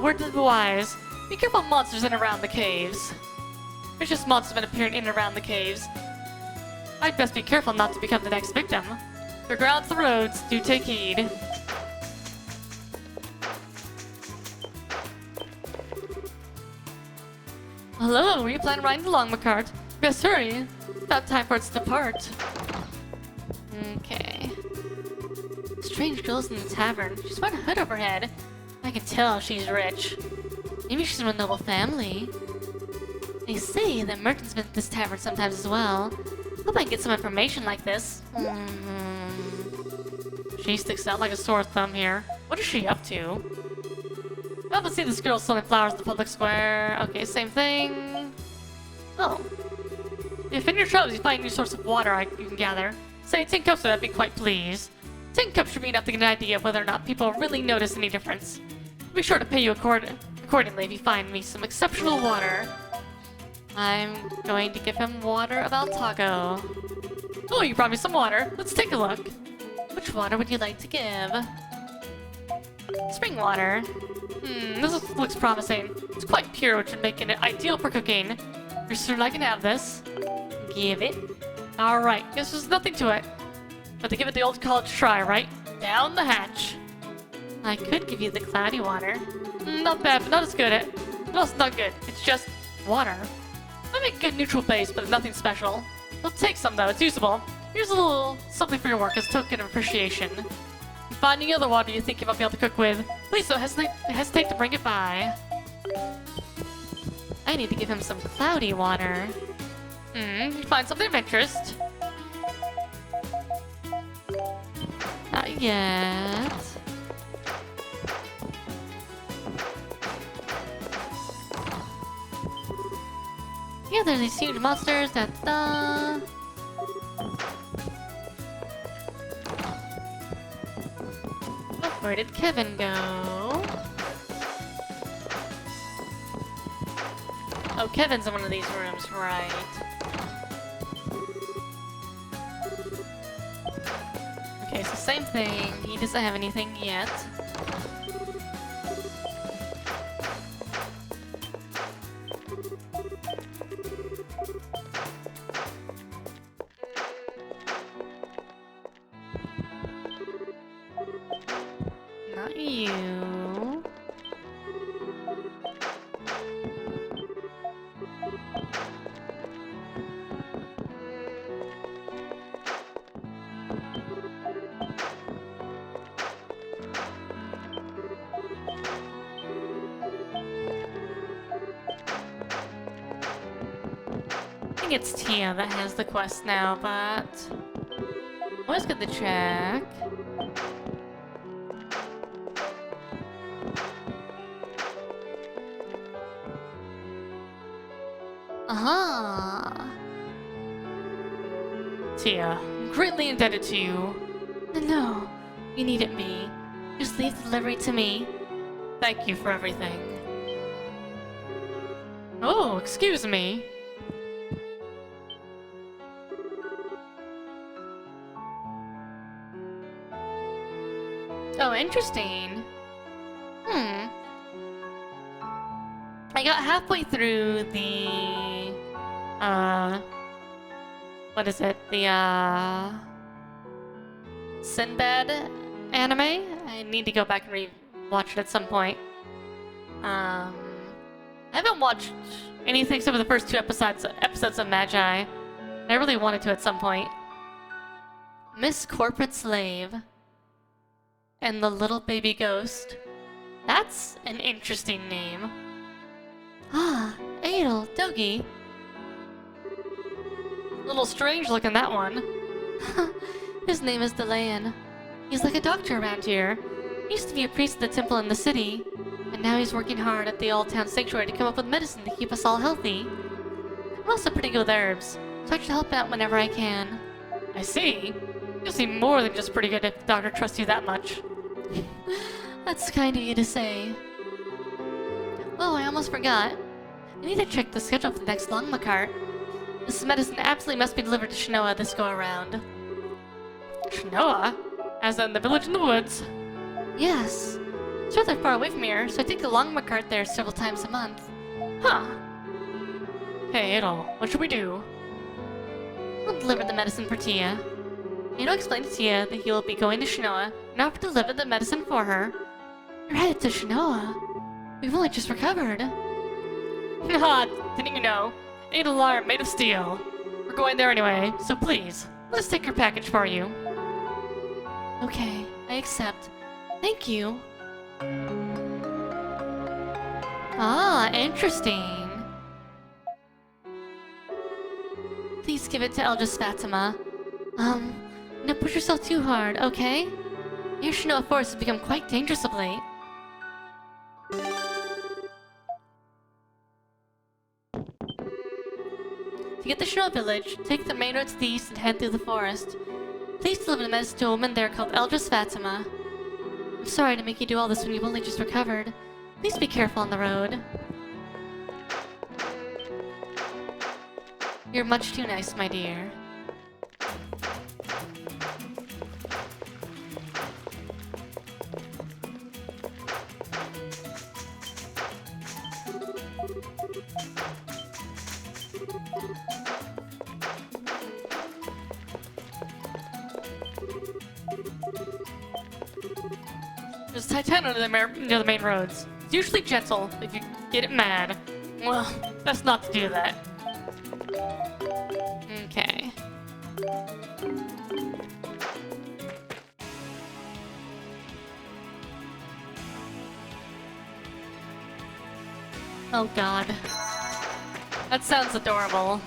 Word to the wise. Be careful of monsters in and around the caves. Vicious monsters have been appearing in and around the caves. I'd best be careful not to become the next victim. The grounds, the roads, do take heed. Hello, were you planning on riding the longma cart? Best hurry. About time for it to depart. Okay. Strange girl's in the tavern. She's wearing a hood over her head. I can tell she's rich. Maybe she's from a noble family. They say that merchants visit this tavern sometimes as well. Hope I can get some information like this. She sticks out like a sore thumb here. What is she up to? I often see this girl selling flowers in the public square. Okay, same thing. Oh. If in your travels you find new source of water you can gather, say 10 cups, so I'd be quite pleased. 10 cups should be enough to get an idea of whether or not people really notice any difference. I'll be sure to pay you accordingly if you find me some exceptional water. I'm going to give him water of Altago. Oh, you brought me some water. Let's take a look. Which water would you like to give? Spring water. This looks promising. It's quite pure, which would make it ideal for cooking. You're certain I can have this? Give it. Alright, guess there's nothing to it. But to give it the old college try, right? Down the hatch. I could give you the cloudy water. Not bad, but not as good. No, it's not good. It's just water. I make a good neutral base, but nothing special. I'll take some though, it's usable. Here's a little something for your work as a token of appreciation. If you find any other water you think you might be able to cook with, please don't hesitate to bring it by. I need to give him some cloudy water. You find something of interest? Not yet. Yeah, there's these huge monsters that, Oh, where did Kevin go? Oh, Kevin's in one of these rooms, right. Okay, so same thing. He doesn't have anything yet. Not you. I think it's Tia that has the quest now, but always good to check. Aha! Tia, I'm greatly indebted to you. No, you needn't be. Just leave the delivery to me. Thank you for everything. Oh, excuse me. Oh, interesting. I got halfway through the... what is it? The, Sinbad anime? I need to go back and re-watch it at some point. I haven't watched anything except for the first two episodes of Magi. I really wanted to at some point. Miss Corporate Slave and the Little Baby Ghost. That's an interesting name. Ah, Adol, Dogi. Little strange looking, that one. His name is Delayan. He's like a doctor around here. He used to be a priest at the temple in the city, and now he's working hard at the old town sanctuary to come up with medicine to keep us all healthy. I'm also pretty good with herbs, so I try to help out whenever I can. I see. You seem more than just pretty good if the doctor trusts you that much. That's kind of you to say. Oh, I almost forgot. I need to check the schedule for the next Longma cart. This medicine absolutely must be delivered to Shinoa this go-around. Shinoa? As in the village in the woods? Yes. It's rather far away from here, so I take the Longma cart there several times a month. Huh. Hey, Adol, what should we do? I'll deliver the medicine for Tia. Ado explained to Tia that he will be going to Shinoa and offer to deliver the medicine for her. You're headed to Shinoa? We've only just recovered. Haha, didn't you know? Ain't a alarm made of steel. We're going there anyway, so please, let's take your package for you. Okay, I accept. Thank you. Ah, interesting. Please give it to Eldris Fatima. Don't push yourself too hard, okay? Your Shinoa forest has become quite dangerous of late. To get to Shinoa village, take the main road to the east and head through the forest. Please deliver the medicine to a woman there called Eldris Fatima. I'm sorry to make you do all this when you've only just recovered. Please be careful on the road. You're much too nice, my dear. There's a Titan near the main roads. It's usually gentle, if you get it mad. Well, best not to do that. Okay. Oh god. That sounds adorable.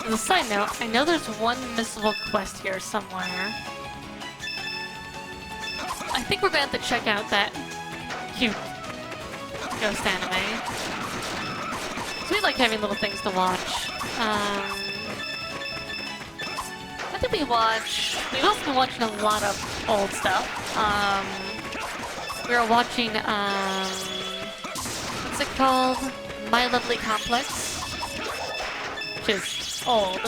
As a side note, I know there's one missable quest here somewhere. I think we're gonna have to check out that cute ghost anime. So we like having little things to watch. I think we've also been watching a lot of old stuff. We were watching, what's it called? My Lovely Complex. Which is old.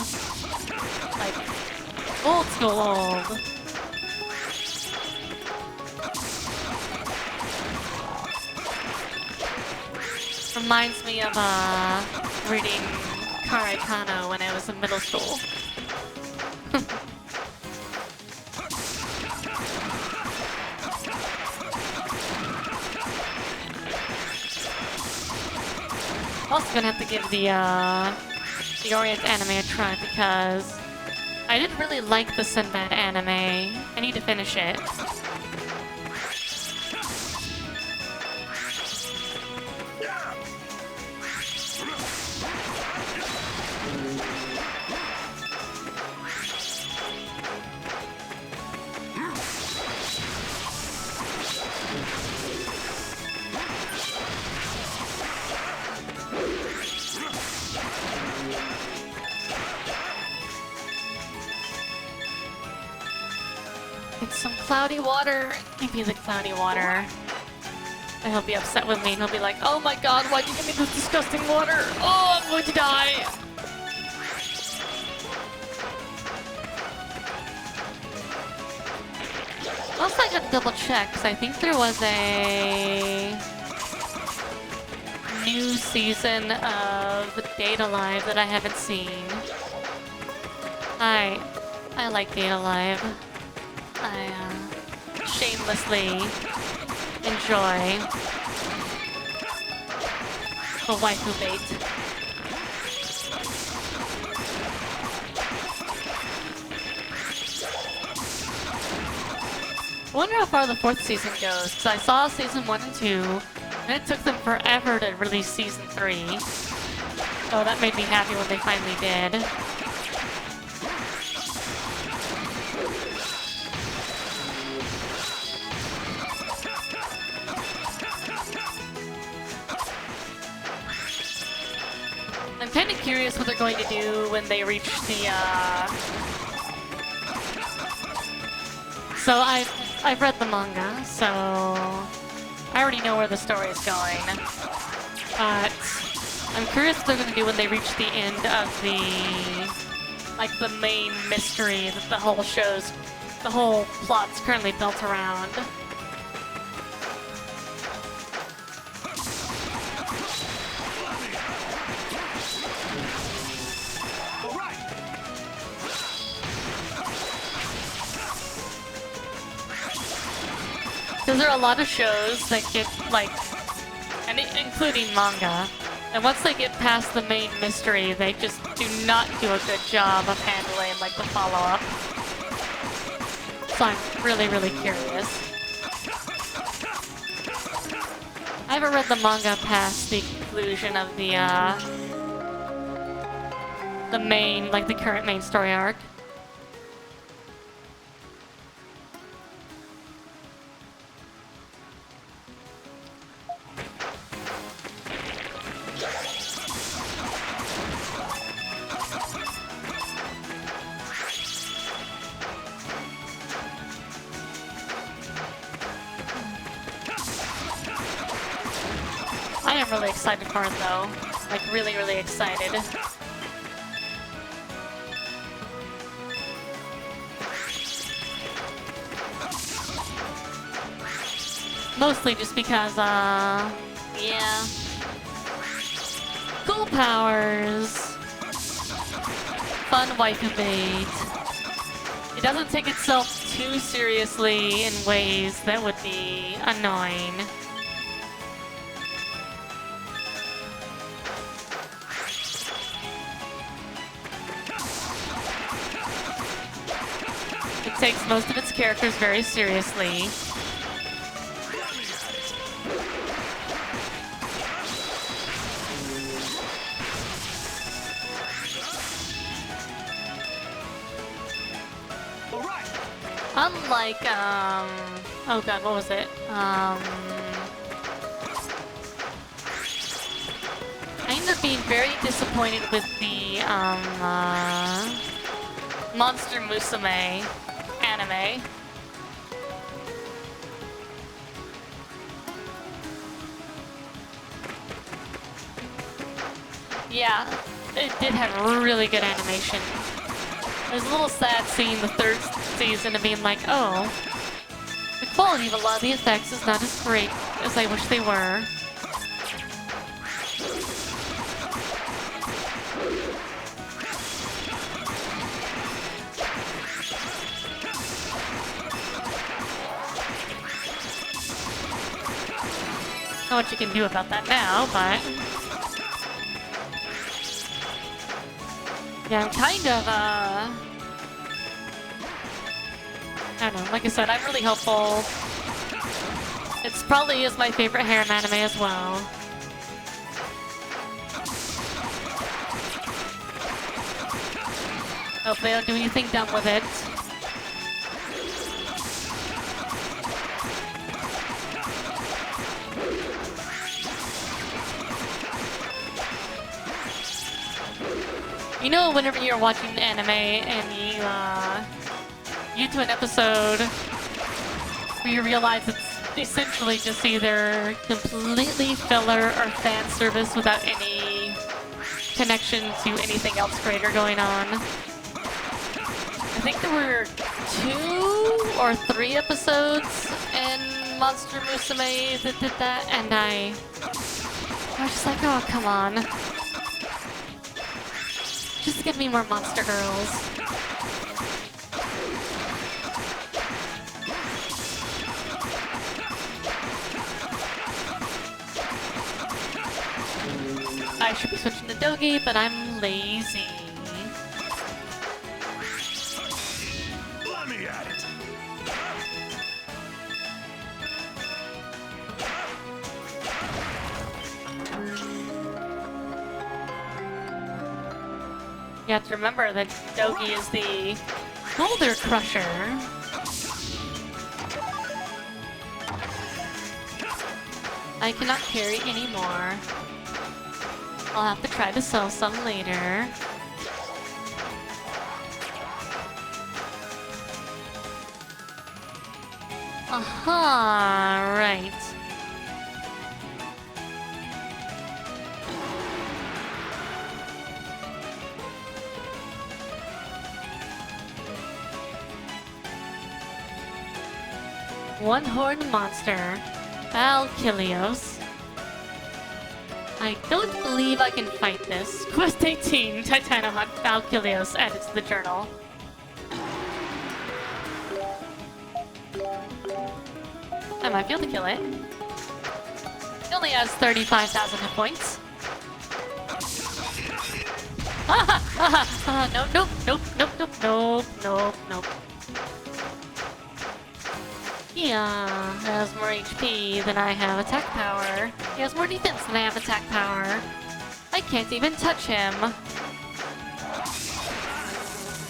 Like, old school old. Reminds me of, reading Karai Kano when I was in middle school. Also gonna have to give the Orient anime a try because I didn't really like the Sinbad anime. I need to finish it. It's some cloudy water. Maybe the cloudy water. And he'll be upset with me and he'll be like, oh my god, why'd you give me this disgusting water? Oh, I'm going to die! Also, I gotta double check, because I think there was a new season of Data Live that I haven't seen. I like Data Live. I shamelessly enjoy the waifu bait. I wonder how far the 4th season goes, because I saw season 1 and 2, and it took them forever to release season 3. So that made me happy when they finally did. I'm kind of curious what they're going to do when they reach the, So I've read the manga, so I already know where the story is going. But I'm curious what they're going to do when they reach the end of the main mystery that the whole plot's currently built around. Because there are a lot of shows that get, including manga, and once they get past the main mystery, they just do not do a good job of handling, the follow-up. So I'm really, really curious. I haven't read the manga past the conclusion of the current main story arc. I am really excited for it though. Really, really excited. Mostly just because, yeah. Cool powers. Fun waifu bait. It doesn't take itself too seriously in ways that would be annoying. It takes most of its characters very seriously. Unlike, oh god, what was it? I ended up being very disappointed with the, Monster Musume anime. Yeah, it did have really good animation. It was a little sad seeing the 3rd season and being like, oh, the quality of a lot of the effects is not as great as I wish they were. I don't know what you can do about that now, but yeah, I'm kind of, I don't know, like I said, I'm really hopeful. It's probably is my favorite harem anime as well. Hope they don't do anything dumb with it. You know, whenever you're watching anime and you to an episode where you realize it's essentially just either completely filler or fan service without any connection to anything else greater going on. I think there were 2 or 3 episodes in Monster Musume that did that, and I was just like, oh, come on. Just give me more monster girls. I should be switching to Dogi, but I'm lazy. Let me at it. You have to remember that Dogi is the boulder crusher. I cannot carry anymore. I'll have to try to sell some later. Aha, right. One-horned monster, Valkylios. I don't believe I can fight this. Quest 18, Titanohawk Valkylios added to the journal. I might be able to kill it. It only has 35,000 hit points. No, nope, nope, nope, nope, nope, nope, nope. Yeah, it has more HP than I have attack power. He has more defense than I have attack power. I can't even touch him.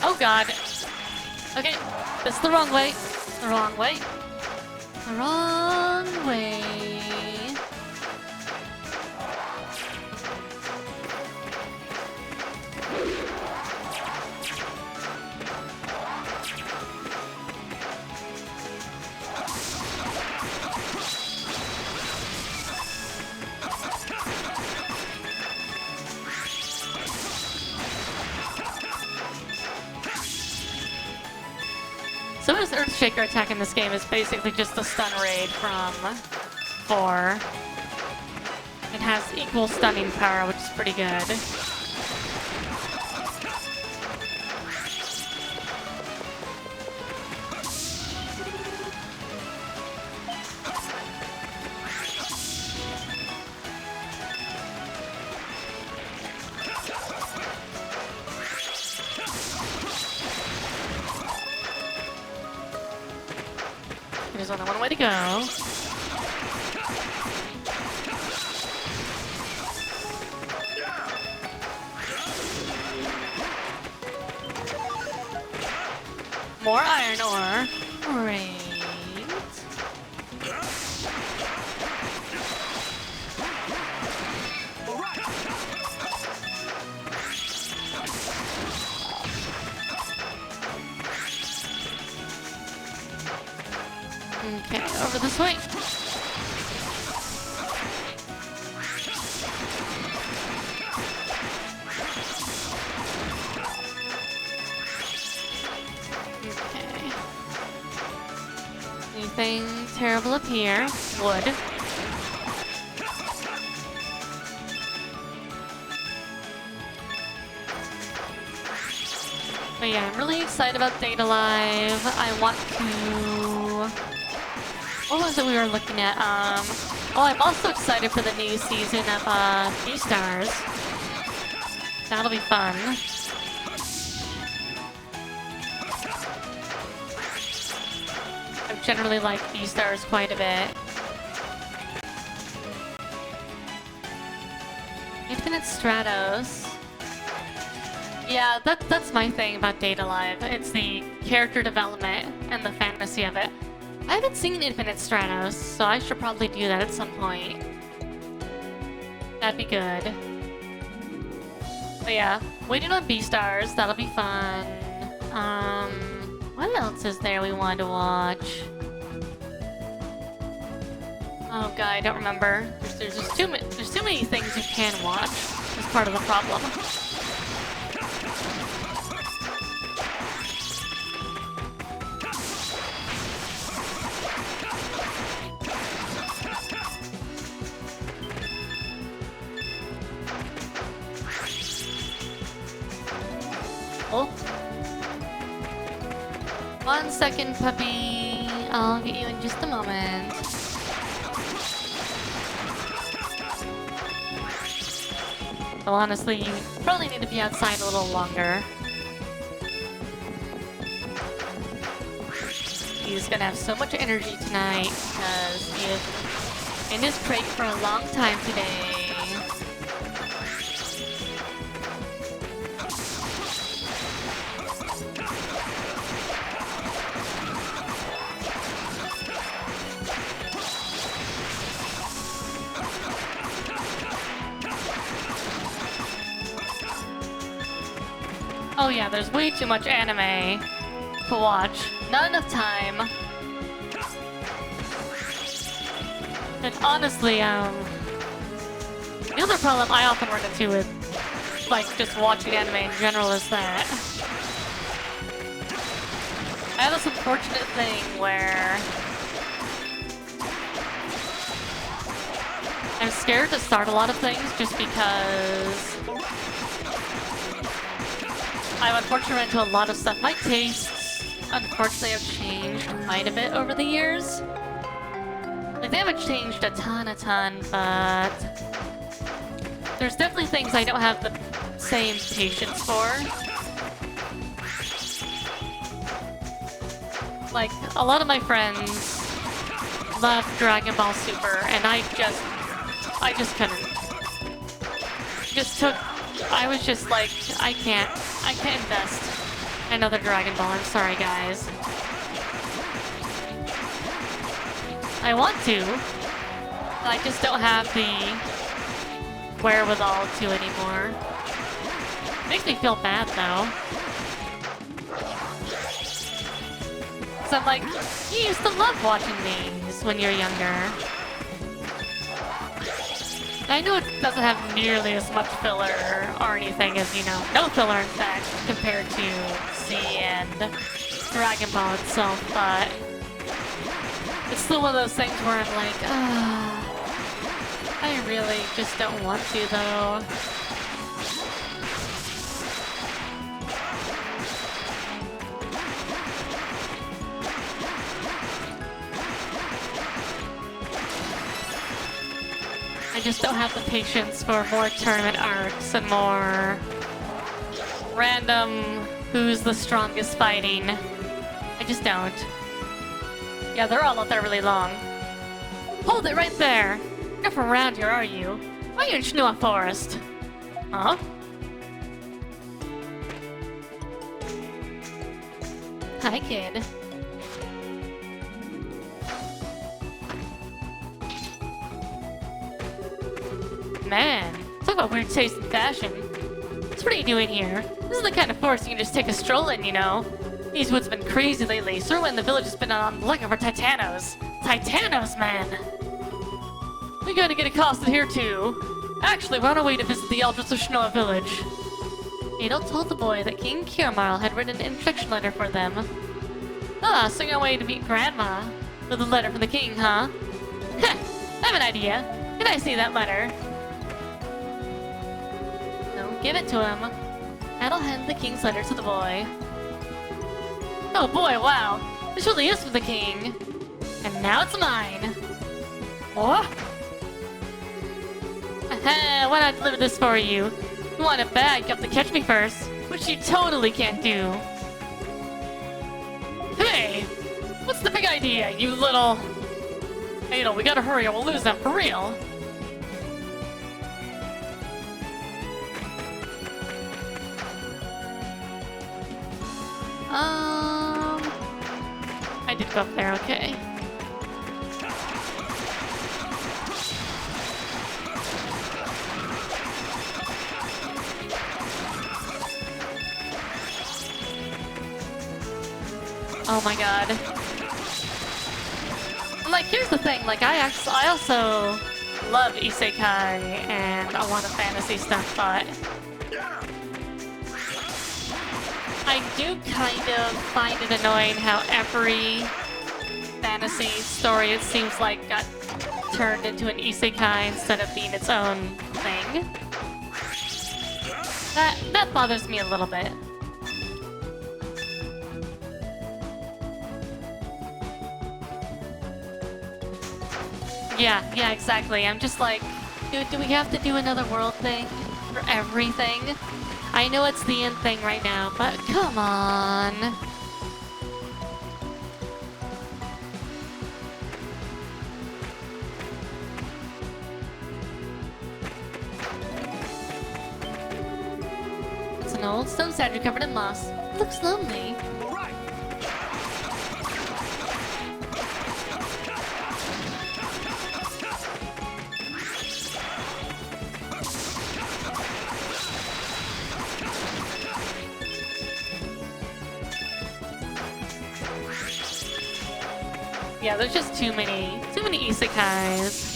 Oh god. Okay, this is the wrong way. The wrong way. The wrong way. So his Earthshaker attack in this game is basically just a stun raid from 4. It has equal stunning power, which is pretty good. There's only one way to go. More iron ore. Great. Okay, over this way. Okay. Anything terrible up here? Wood. But yeah, I'm really excited about Data Live. I want to... What was it we were looking at? Oh, I'm also excited for the new season of V-Stars. That'll be fun. I generally like V-Stars quite a bit. Infinite Stratos. Yeah, that's my thing about Data Live. It's the character development and the fantasy of it. I haven't seen Infinite Stratos, so I should probably do that at some point. That'd be good. But yeah, waiting on B-Stars, that'll be fun. What else is there we want to watch? Oh god, I don't remember. There's just too many things you can watch. That's part of the problem. Oh. 1 second, puppy. I'll get you in just a moment. Well, honestly, you probably need to be outside a little longer. He's gonna have so much energy tonight because he is in his crate for a long time today. Oh yeah, there's way too much anime to watch. Not enough time. And honestly, the other problem I often run into with, like, just watching anime in general is that I have this unfortunate thing where I'm scared to start a lot of things just because I've unfortunately run into a lot of stuff. My tastes, unfortunately, have changed quite a bit over the years. Like, they haven't changed a ton, but there's definitely things I don't have the same patience for. Like, a lot of my friends love Dragon Ball Super, and I just couldn't. I was just like, I can't invest another Dragon Ball. I'm sorry, guys. I want to. I just don't have the wherewithal to anymore. Makes me feel bad, though. So I'm like, you used to love watching these when you're younger. I know it doesn't have nearly as much filler or anything as, you know, no filler in fact, compared to Z and Dragon Ball itself, but it's still one of those things where I'm like, I really just don't want to, though. I just don't have the patience for more tournament arcs and more random who's the strongest fighting. I just don't. Yeah, they're all out there really long. Hold it right there! You're not from around here, are you? Why are you in Shinua Forest? Huh? Hi, kid. Man, talk about weird taste in fashion. So what are you doing here? This is the kind of forest you can just take a stroll in, you know. These woods have been crazy lately. Sorwa in the village has been on the lookout for Titanos. Titanos, man! We gotta get accosted here, too. Actually, we're on our way to visit the elders of Shinoa village. Adol told the boy that King Kiramarl had written an introduction letter for them. Ah, so you're on your way to meet Grandma. With a letter from the king, huh? Heh, I have an idea. Can I see that letter? No, give it to him. Adol handed the king's letter to the boy. Oh boy, wow. This really is for the king. And now it's mine. What? Aha, why not deliver this for you? If you want it back, you have to catch me first. Which you totally can't do. Hey! What's the big idea, you little... Hey, we gotta hurry or we'll lose them for real. I did go up there, okay. Oh my god. Like, here's the thing, like, I also love isekai and a lot of fantasy stuff, but I do kind of find it annoying how every fantasy story, it seems like, got turned into an isekai instead of being its own thing. That bothers me a little bit. Yeah, exactly. I'm just like, do we have to do another world thing for everything? I know it's the end thing right now, but come on. It's an old stone statue covered in moss. It looks lonely. Yeah, there's just too many isekais.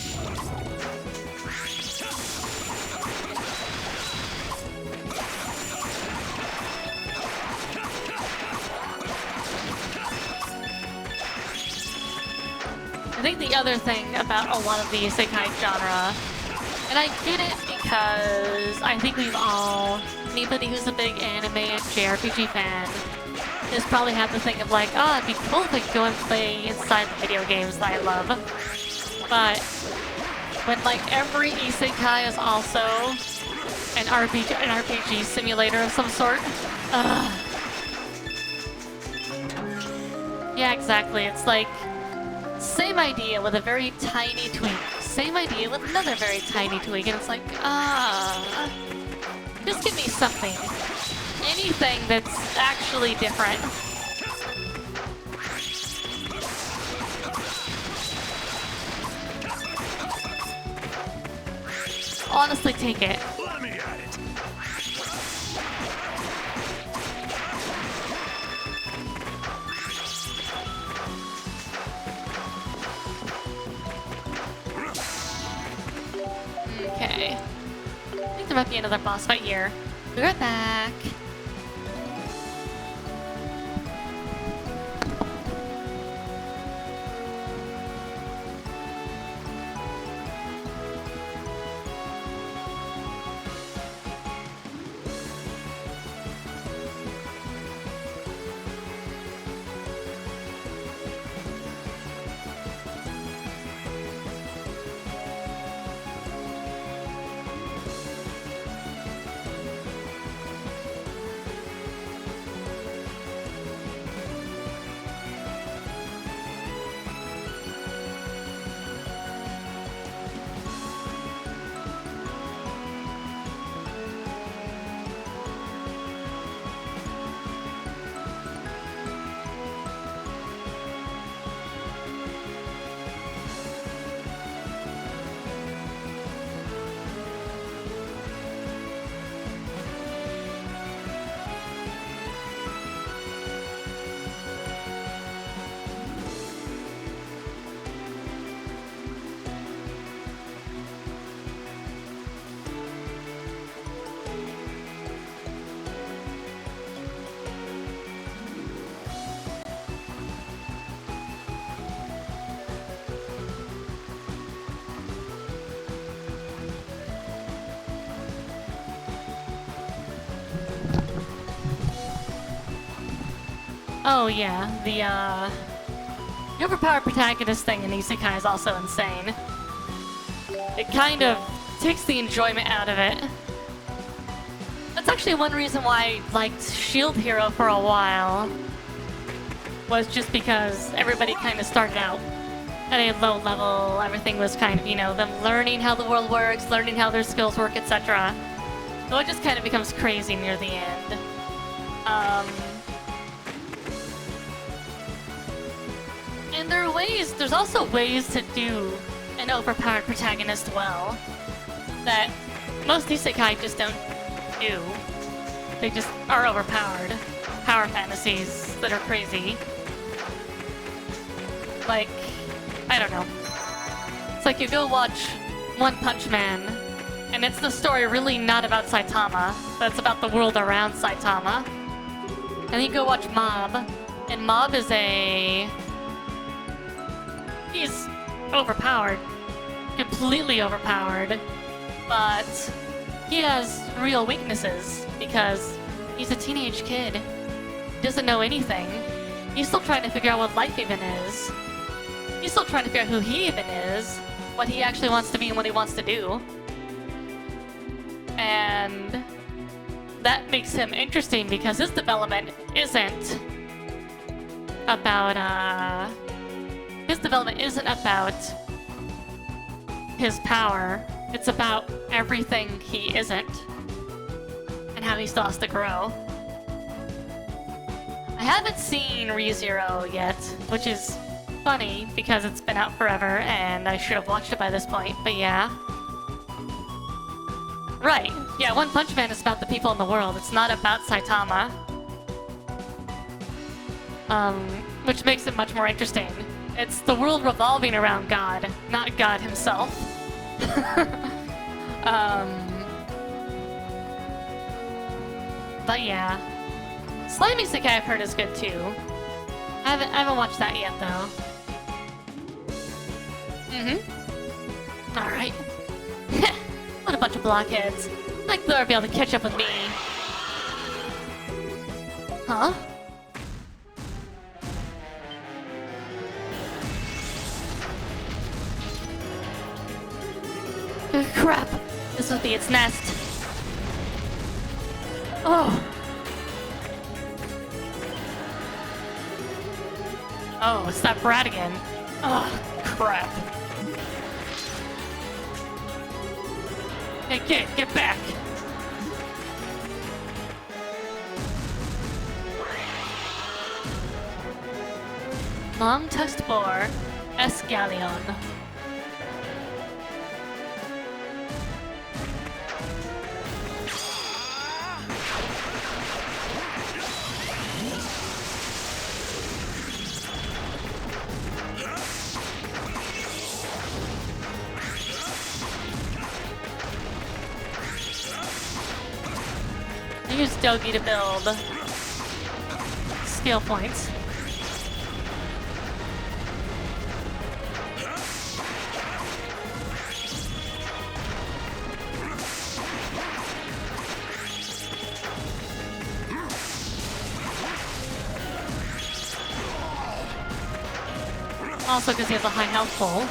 I think the other thing about a lot of the isekai genre, and I get it because I think anybody who's a big anime and JRPG fan has probably had the thing of like, oh, it'd be cool if I could go and play inside the video games that I love. But when like every isekai is also an RPG simulator of some sort, yeah, exactly. It's like same idea with a very tiny tweak, same idea with another very tiny tweak, and it's like, just give me something. Anything that's actually different. Honestly, take it. Let me at it. Okay. I think there might be another boss fight here. Be right back. Oh yeah, the overpowered protagonist thing in Isekai is also insane. It kind of takes the enjoyment out of it. That's actually one reason why I liked Shield Hero for a while. Was just because everybody kind of started out at a low level, everything was kind of, you know, them learning how the world works, learning how their skills work, etc. So it just kind of becomes crazy near the end. And there's also ways to do an overpowered protagonist well that most isekai just don't do. They just are overpowered. Power fantasies that are crazy. like, I don't know. It's like you go watch One Punch Man, and it's the story really not about Saitama, but it's about the world around Saitama. And then you go watch Mob, and Mob is he's overpowered. Completely overpowered. But he has real weaknesses, because he's a teenage kid. Doesn't know anything. He's still trying to figure out what life even is. He's still trying to figure out who he even is, what he actually wants to be and what he wants to do. And that makes him interesting because his development isn't about, his development isn't about his power. It's about everything he isn't and how he still has to grow. I haven't seen ReZero yet, which is funny because it's been out forever and I should have watched it by this point, but yeah. Right, yeah, One Punch Man is about the people in the world, it's not about Saitama. Which makes it much more interesting. It's the world revolving around God, not God himself. But yeah. Slimy Isekai I've heard is good too. I haven't watched that yet though. Alright. What a bunch of blockheads. Like they'll be able to catch up with me. Huh? Crap! This would be its nest. Oh! Oh, it's that brat again. Oh, crap. Hey, get back! Long text bore, Escallion. I use Dogi to build skill points. Also because he has a high health pool.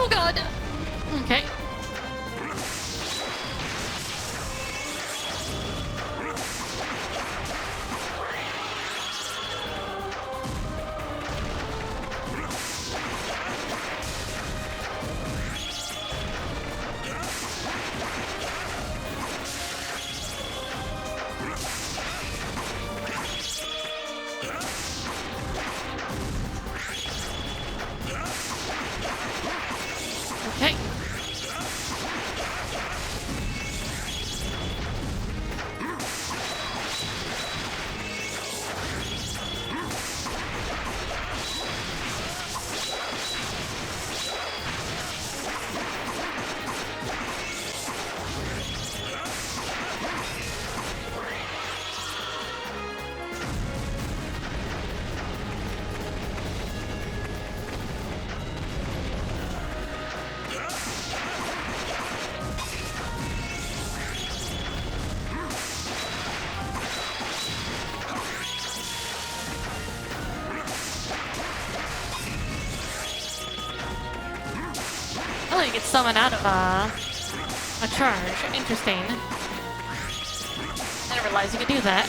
Oh god! Okay. Okay. Oh, you get summoned out of a charge. Interesting. I didn't realize you could do that.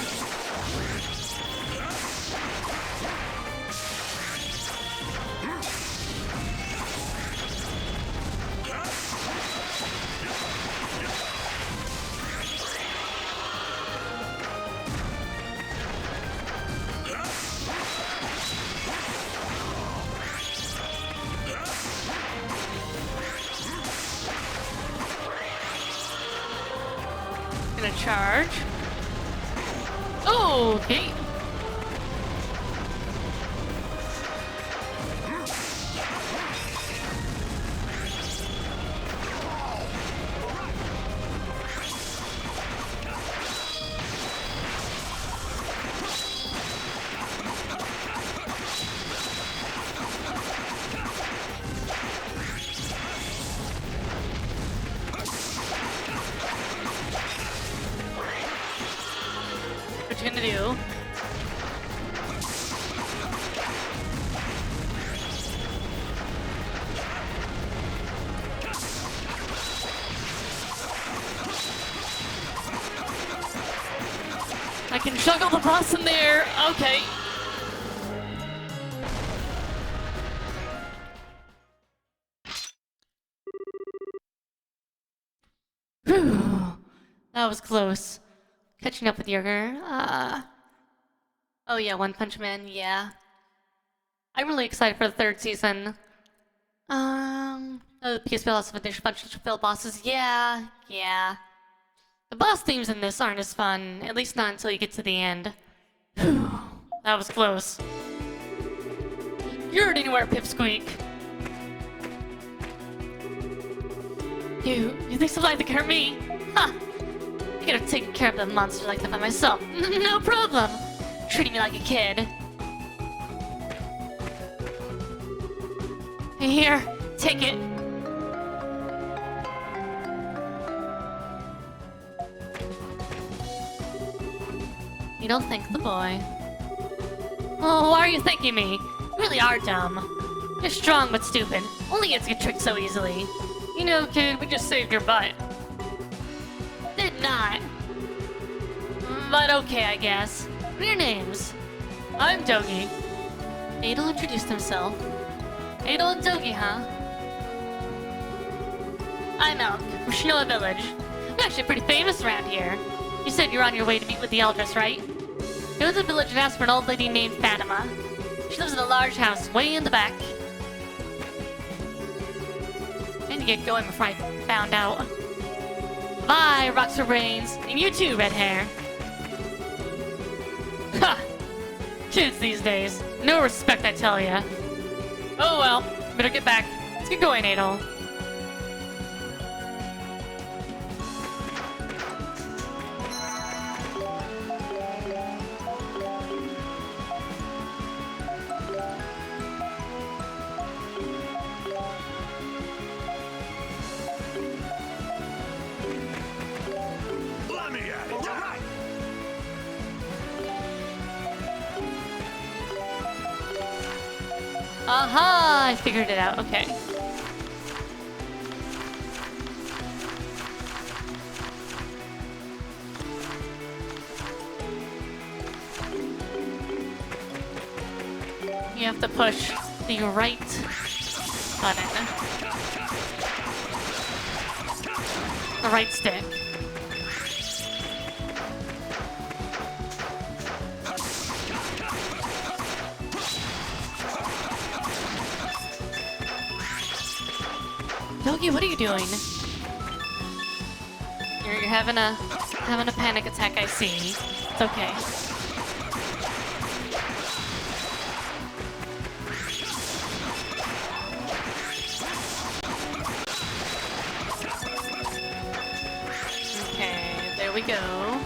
Gonna charge. Oh, okay. What you gonna do? I can juggle the boss in there. Okay. Whew. That was close. Catching up with Yerger. Oh yeah, One Punch Man, yeah. I'm really excited for the third season. The PSP lots of additional bunch of fill bosses, yeah. The boss themes in this aren't as fun, at least not until you get to the end. Whew. That was close. You heard anywhere, Pipsqueak. You think somebody can hurt me? Ha! I could have taken care of the monster like that by myself. No problem. Treating me like a kid. Here, take it. You don't thank the boy. Oh, why are you thanking me? You really are dumb. You're strong but stupid. Only gets get tricked so easily. You know, kid, we just saved your butt. Did not. But okay, I guess. What are your names? I'm Dogi. Adol introduced himself. Adol and Dogi, huh? I'm Elk, from Shinoa Village. I'm actually pretty famous around here. You said you're on your way to meet with the Eldris, right? Go to the village and ask for an old lady named Fatima. She lives in a large house way in the back. I need to get going before I found out. Bye, Rocks for Brains. And you too, red hair. Ha! Kids these days. No respect, I tell ya. Oh well, better get back. Let's get going, Adol. Let me at it. All right. Aha! I figured it out. Okay. You have to push the right button. The right stick. Dogi, what are you doing? You're having a panic attack, I see. It's okay. Okay, there we go.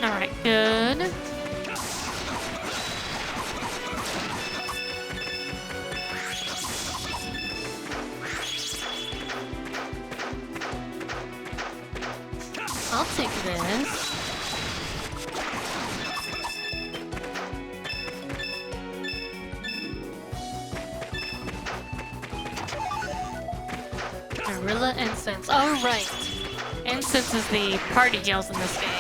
Alright, good. I'll take this. Gorilla Incense. Oh, right. Incense is the party heals in this game.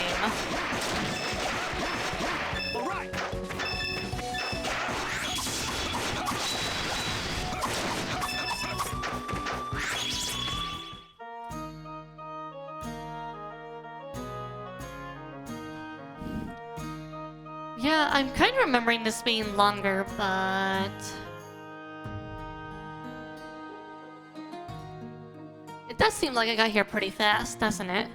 Yeah, I'm kind of remembering this being longer, but... it does seem like I got here pretty fast, doesn't it?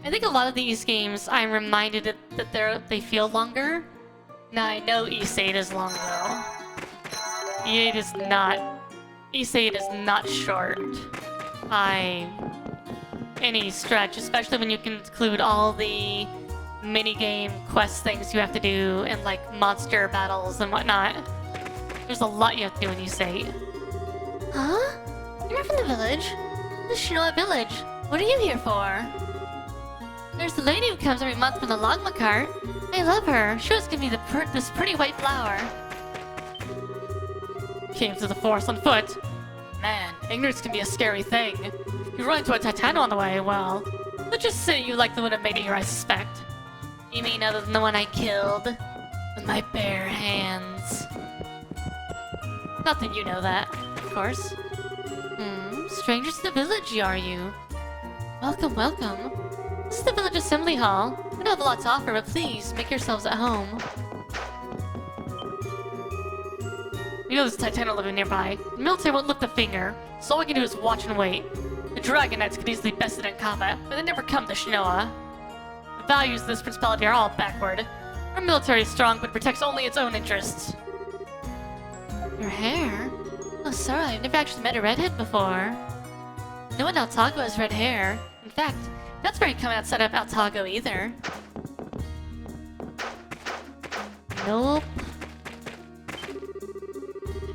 I think a lot of these games, I'm reminded that they feel longer. Now, I know Ys8 is long, though. E8 is not... Ys8 is not short by any stretch, especially when you can include all the minigame quest things you have to do and like monster battles and whatnot. There's a lot you have to do in Ys8. Huh? You're from the village? The Shinoa village. What are you here for? There's the lady who comes every month from the Logma cart. I love her. She always gives me this pretty white flower. Came to the forest on foot. Man, ignorance can be a scary thing. You run into a Titano on the way, well, let's just say you like the one that made it here, I suspect. You mean other than the one I killed? With my bare hands. Not that you know that, of course. Strangers to the village, are you? Welcome, welcome. This is the village assembly hall. We don't have a lot to offer, but please, make yourselves at home. You know there's a Titano living nearby. The military won't lift a finger, so all we can do is watch and wait. The Dragon Knights could easily best it in combat, but they never come to Shinoa. The values of this principality are all backward. Our military is strong, but protects only its own interests. Your hair? Oh, sorry, I've never actually met a redhead before. No one in Altago has red hair. In fact, that's very common outside of Altago either. Nope.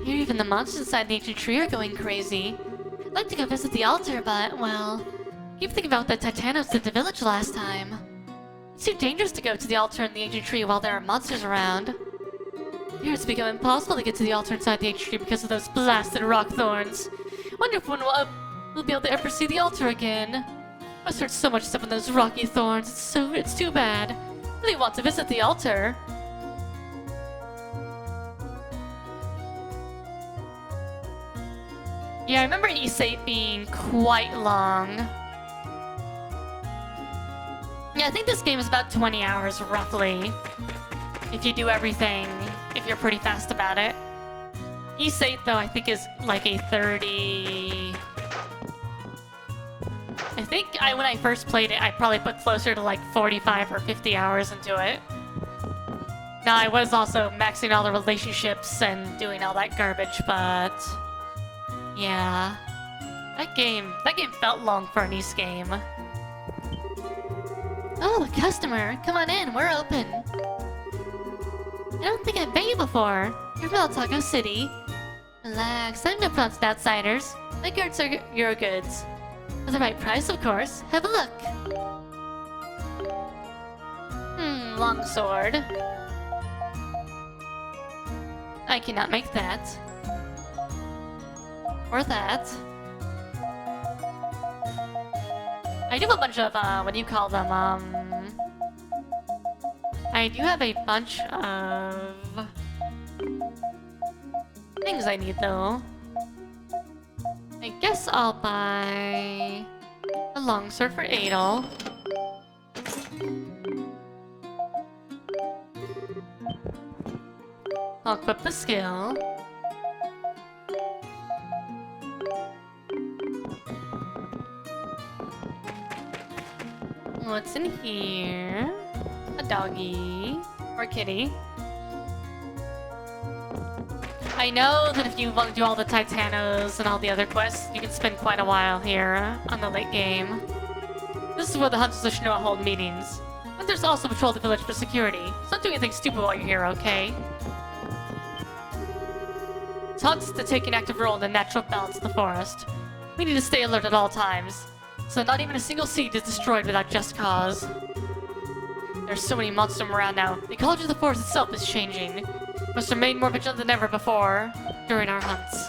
Here, even the monsters inside the ancient tree are going crazy. I'd like to go visit the altar, but, well, keep thinking about what the Titanos did to the village last time. It's too dangerous to go to the altar in the ancient tree while there are monsters around. Here it's become impossible to get to the altar inside the ancient tree because of those blasted rock thorns. Wonder if we'll be able to ever see the altar again. I've heard so much stuff on those rocky thorns. It's too bad. I really want to visit the altar. Yeah, I remember Ys8 being quite long. Yeah, I think this game is about 20 hours, roughly. If you do everything, if you're pretty fast about it. Ys8, though, I think is like a 30... I think when I first played it, I probably put closer to like 45 or 50 hours into it. Now, I was also maxing all the relationships and doing all that garbage, but... yeah. That game felt long for an Ys game. Oh, a customer! Come on in, we're open! I don't think I've met you before. You're from Altago City. Relax, I'm no problem to outsiders. My goods are your goods. For the right price, of course. Have a look. Longsword. I cannot make that. Or that. I do have a bunch of, what do you call them, I do have a bunch of things I need, though. I guess I'll buy a longsword for Adol. I'll equip the skill. What's in here? A doggy. Or kitty. I know that if you want to do all the Titanos and all the other quests, you can spend quite a while here on the late game. This is where the Hunters of Shinoa hold meetings. But there's also patrol the village for security, so don't do anything stupid while you're here, okay? It's Hunters to take an active role in the natural balance of the forest. We need to stay alert at all times, so not even a single seed is destroyed without just cause. There's so many monsters around now, the ecology of the forest itself is changing. Must remain more vigilant than ever before during our hunts.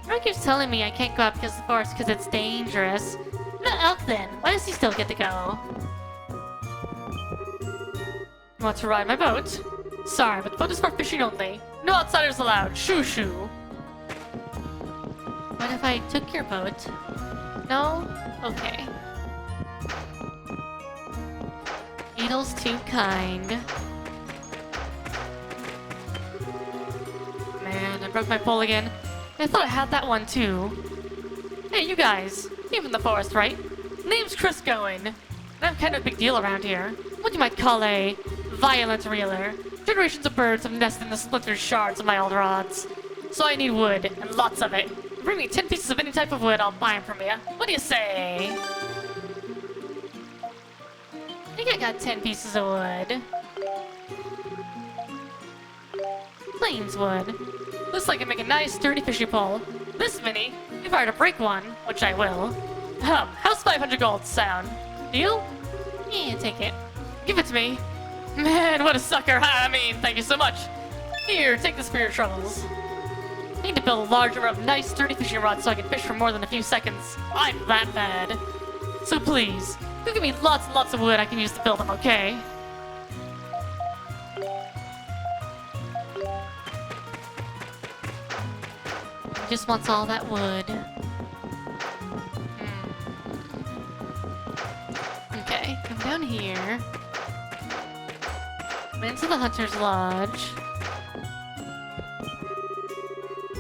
Everyone keeps telling me I can't go out because of the forest because it's dangerous. I'm not elk then. Why does he still get to go? You want to ride my boat? Sorry, but the boat is for fishing only. No outsiders allowed. Shoo shoo. What if I took your boat? No? Okay. Adol's too kind. Man, I broke my pole again. I thought I had that one too. Hey, you guys. You're from the forest, right? Name's Chris Going. And I'm kind of a big deal around here. What you might call a violent reeler. Generations of birds have nested in the splintered shards of my old rods. So I need wood, and lots of it. Bring me 10 pieces of any type of wood, I'll buy them from you. What do you say? I think I got 10 pieces of wood. Plains wood. Looks like I make a nice sturdy fishing pole. This many, if I were to break one, which I will. How's 500 gold sound? Deal? Yeah, take it. Give it to me. Man, what a sucker. I mean, thank you so much. Here, take this for your troubles. I need to build a large number of nice sturdy fishing rods so I can fish for more than a few seconds. I'm that bad. So please, you give me lots and lots of wood I can use to build them, okay? He just wants all that wood. Okay, come down here. Into the Hunter's Lodge.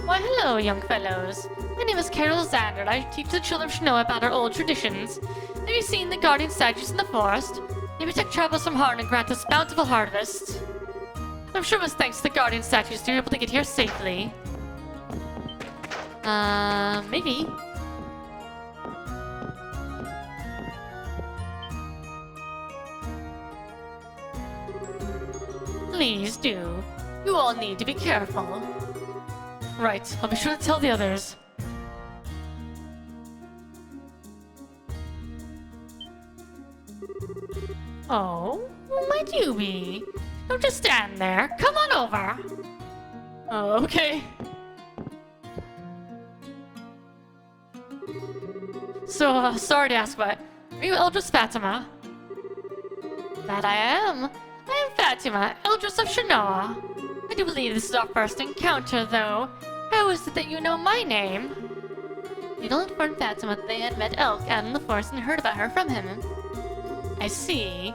Why, hello, young fellows. My name is Carol Xander, and I teach the children of Shinoa about our old traditions. Have you seen the guardian statues in the forest? They protect travelers from harm and grant us bountiful harvest. I'm sure it was thanks to the guardian statues you were able to get here safely. Maybe. Please do. You all need to be careful. Right, I'll be sure to tell the others. Oh, who might you be? Don't just stand there. Come on over. Oh, okay. So, sorry to ask, but are you Eldris Fatima? That I am. I am Fatima, Eldris of Shinoa. I do believe this is our first encounter, though. How is it that you know my name? Adol informed Fatima that they had met Elk out in the forest and heard about her from him. I see.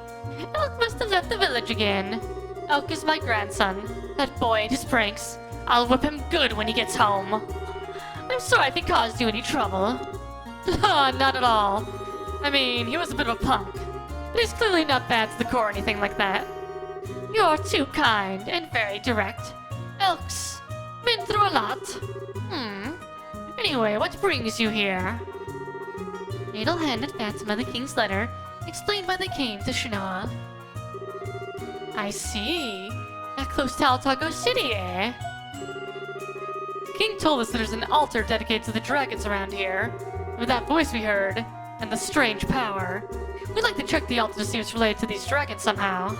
Elk must have left the village again. Elk is my grandson. That boy and his pranks. I'll whip him good when he gets home. I'm sorry if he caused you any trouble. Not at all. I mean, he was a bit of a punk. But he's clearly not bad to the core or anything like that. You're too kind and very direct. Elk's been through a lot. Anyway, what brings you here? Adol handed Fatima the king's letter, explained why they came to Shinoa. I see. That close to Altago City, eh? The king told us that there's an altar dedicated to the dragons around here. With that voice we heard, and the strange power, we'd like to check the altar to see if it's related to these dragons somehow.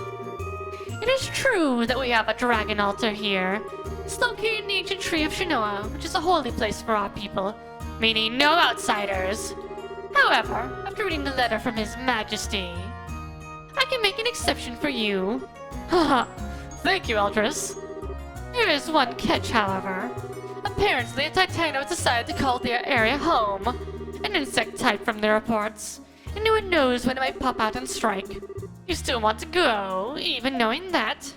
It is true that we have a dragon altar here. It's located in the ancient tree of Shinoa, which is a holy place for our people, meaning no outsiders. However, after reading the letter from His Majesty, I can make an exception for you. Haha, thank you, Eldris. There is one catch, however. Apparently, a Titano has decided to call their area home. An insect type from the reports. And no one knows when it might pop out and strike. You still want to go, even knowing that?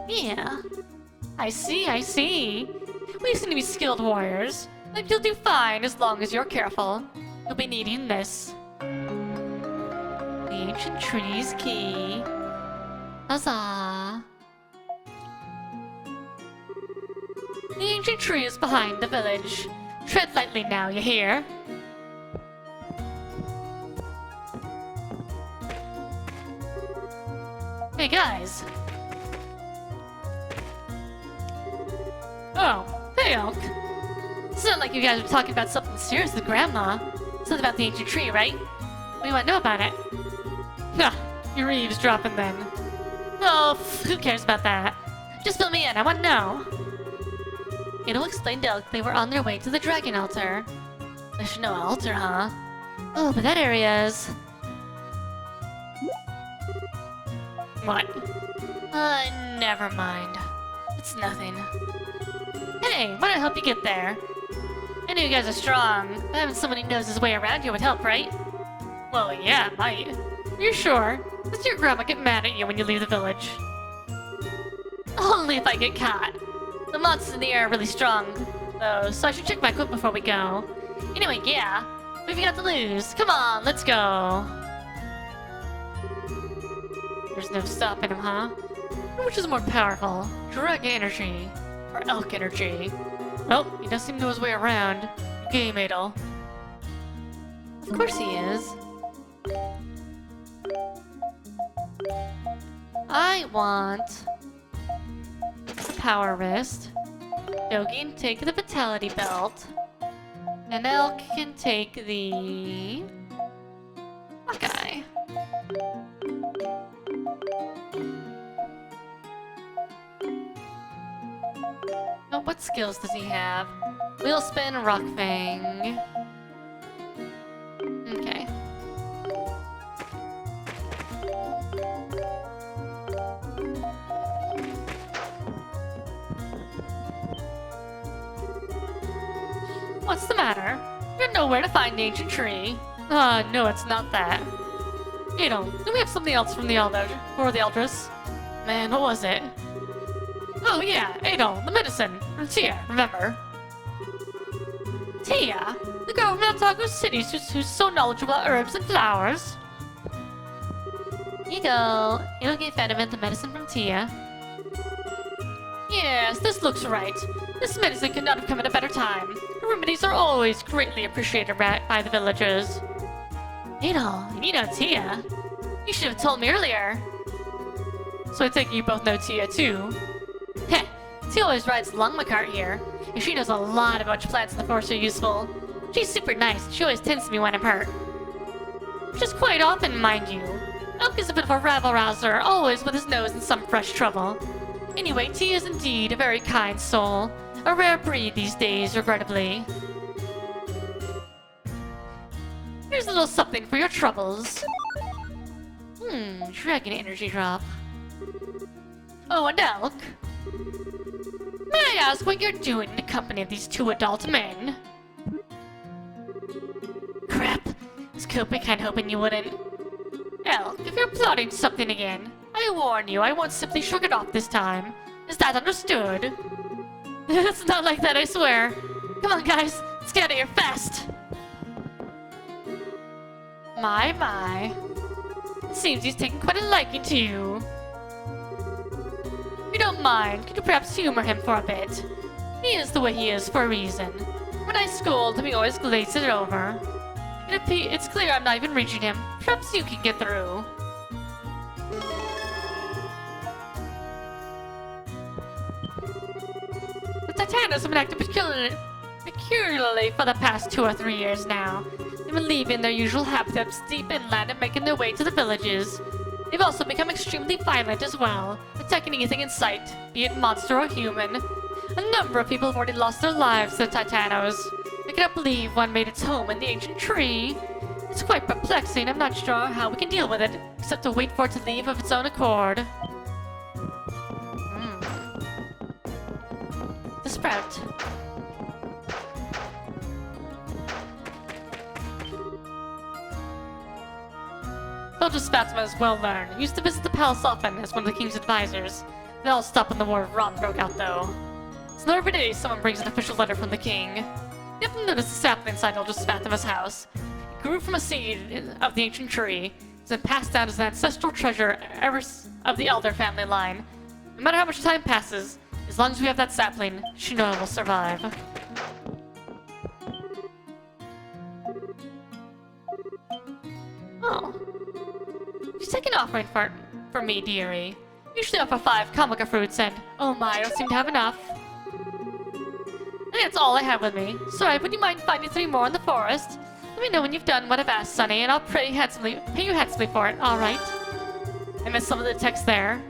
Yeah. I see. We seem to be skilled warriors. But you'll do fine as long as you're careful. You'll be needing this. The ancient tree's key. Huzzah! The ancient tree is behind the village. Tread lightly now, you hear? Hey guys! Oh, hey Elk. It sounded like you guys were talking about something serious with Grandma. Something about the ancient tree, right? What do you want to know about it? Nah, you're eavesdropping then. Oh, who cares about that? Just fill me in, I want to know. Adol explained to Elk they were on their way to the dragon altar. The Shinoa altar, huh? Oh, but that area is... What? Never mind. It's nothing. Hey, why don't I help you get there? I know you guys are strong, but having someone who knows his way around here would help, right? Well, yeah, it might. You're sure? Does your grandma get mad at you when you leave the village? Only if I get caught. The monsters in the air are really strong, though, so I should check my equipment before we go. Anyway, yeah, we've got to lose. Come on, let's go. There's no stopping him, huh? Which is more powerful, dragon energy or elk energy? Well, he does seem to know his way around. Game, Adol. Of course he is. I want the power wrist. Dogi can take the vitality belt. And Elk can take the... Hawkeye. Oh, what skills does he have? Wheel spin, rock fang. Okay. What's the matter? You know where to find the ancient tree. No, it's not that. Adol, do we have something else from the Eldris? Man, what was it? Oh yeah, Adol, the medicine. From Tia, remember? Tia? The girl from Altago City who's so knowledgeable about herbs and flowers? Here you go. You'll get Fatima the medicine from Tia. Yes, this looks right. This medicine could not have come at a better time. Her remedies are always greatly appreciated by the villagers. Adol, you know Tia. You should have told me earlier. So I take it you both know Tia too? Heh, Tia always rides along my cart here, and she knows a lot about which plants in the forest are useful. She's super nice, she always tends to me when I'm hurt. Which is quite often, mind you. Elk is a bit of a rabble-rouser, always with his nose in some fresh trouble. Anyway, Tia is indeed a very kind soul. A rare breed these days, regrettably. Here's a little something for your troubles. Dragon energy drop. Oh, and Elk. May I ask what you're doing in the company of these two adult men? Crap. I was kinda hoping you wouldn't. Elk, if you're plotting something again, I I warn you, I won't simply shrug it off this time. Is that understood? It's not like that, I swear. Come on, guys. Let's get out of here fast. My. It seems he's taken quite a liking to you. If you don't mind, could you perhaps humor him for a bit? He is the way he is for a reason. When I scold him, he always glazes it over. It's clear I'm not even reaching him. Perhaps you can get through. The Titanos have been acting peculiarly for the past 2 or 3 years now. They've been leaving their usual habitats deep inland and making their way to the villages. They've also become extremely violent as well, attacking anything in sight, be it monster or human. A number of people have already lost their lives to the Titanos. I cannot believe one made its home in the ancient tree. It's quite perplexing. I'm not sure how we can deal with it, except to wait for it to leave of its own accord. The sprout. Soldier Spatsman is well learned. Used to visit the palace often as one of the king's advisors. They all stopped when the War of Ron broke out, though. So every day someone brings an official letter from the king. You have to notice the sapling inside Soldier Spatsman's house. It grew from a seed of the ancient tree. It's been passed down as an ancestral treasure of the Elder family line. No matter how much time passes, as long as we have that sapling, Shinoa will survive. Oh. She's taking an offering for me, dearie. Usually offer 5 kamaka fruits and, oh my, I don't seem to have enough. I think that's all I have with me. Sorry, would you mind finding 3 more in the forest? Let me know when you've done what I've asked, Sonny, and I'll pay you handsomely for it, alright? I missed some of the text there.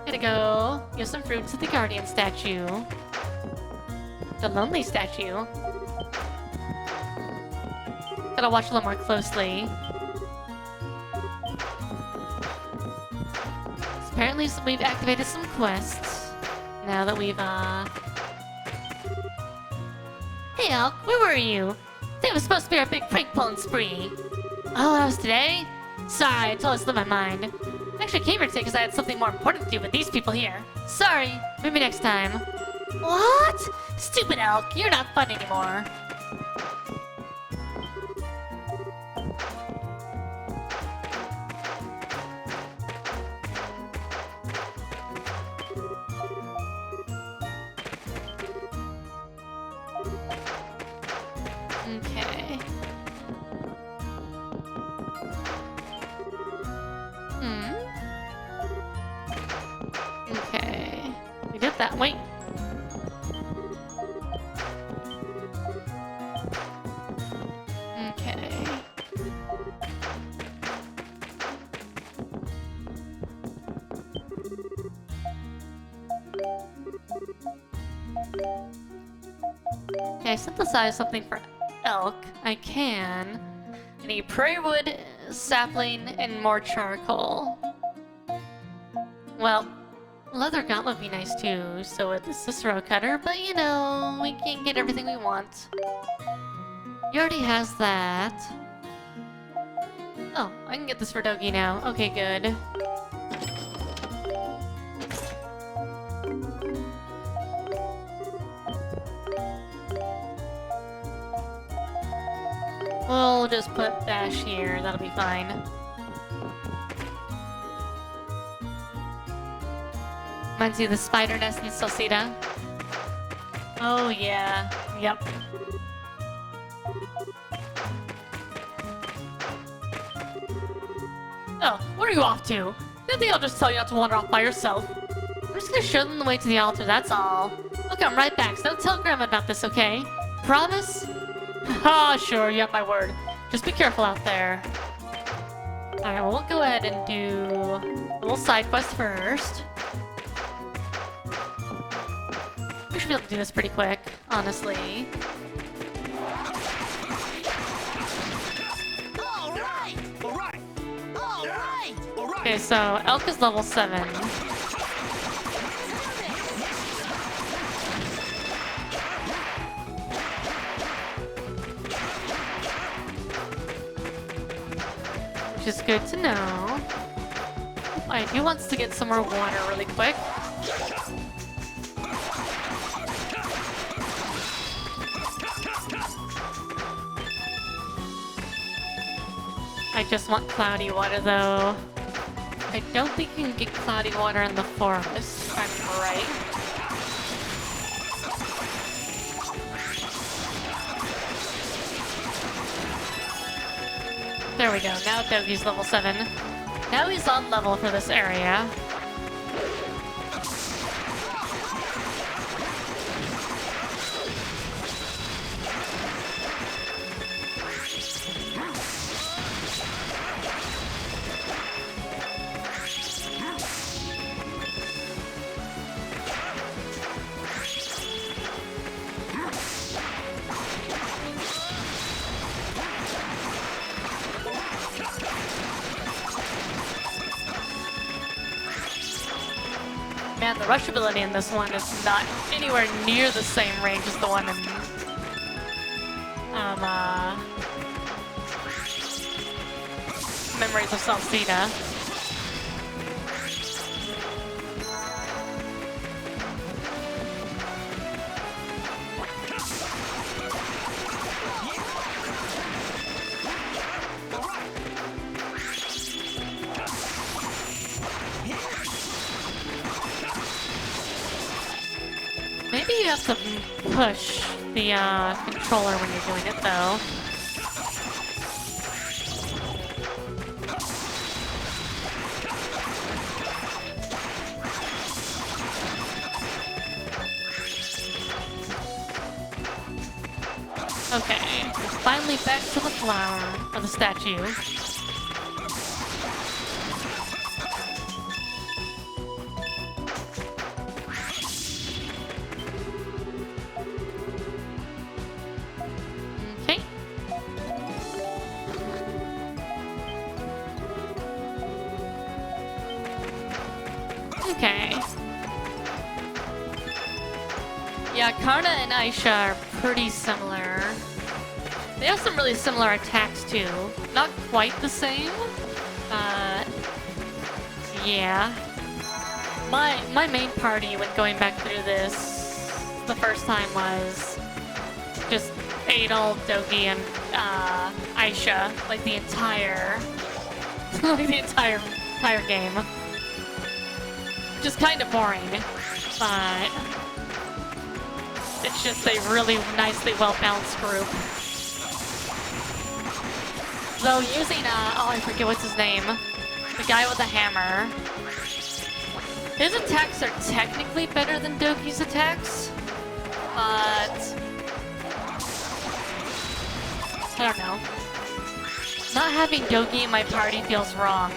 Gotta go give some fruits to the guardian statue. The lonely statue. Gotta watch a little more closely. So apparently we've activated some quests. Now that we've, Hey Elk, where were you? Today was supposed to be our big prank pulling spree. Oh, that was today? Sorry, I totally slipped my mind. I actually came here today because I had something more important to do with these people here. Sorry, maybe next time. What? Stupid Elk, you're not fun anymore. Okay. Okay. We did that. Wait. Okay. Okay, synthesize something for Elk. I can. I need prairie wood, sapling, and more charcoal. Well, leather gauntlet would be nice too, so would the Cicero cutter, but you know, we can't get everything we want. He already has that. Oh, I can get this for Dogi now. Okay, good. We'll just put Bash here, that'll be fine. Reminds you of the spider nest in Salsita. Oh yeah, yep. Oh, where are you off to? Didn't think I'll just tell you not to wander off by yourself. I'm just gonna show them the way to the altar, that's all. I'll come right back, so don't tell Grandma about this, okay? Promise? Ah, sure, you have my word. Just be careful out there. Alright, well, we'll go ahead and do a little side quest first. We should be able to do this pretty quick, honestly. Okay, so Elk is level 7. Which is good to know. Alright, he wants to get some more water really quick. I just want cloudy water though. I don't think you can get cloudy water in the forest, if I'm right. There we go, now Dogi's level 7. Now he's on level for this area. Man, the rush ability in this one is not anywhere near the same range as the one in Memories of Salsina. Maybe you have to push the controller when you're doing it, though. Okay, finally back to the flower, or the statue. Okay. Yeah, Karna and Aisha are pretty similar. They have some really similar attacks too. Not quite the same, but yeah. My main party when going back through this the first time was just Adol, Dogi, and Aisha, like the entire entire game. Which is kind of boring, but it's just a really nicely well-balanced group. Though using, oh, I forget what's his name. The guy with the hammer. His attacks are technically better than Dogi's attacks, but I don't know. Not having Dogi in my party feels wrong.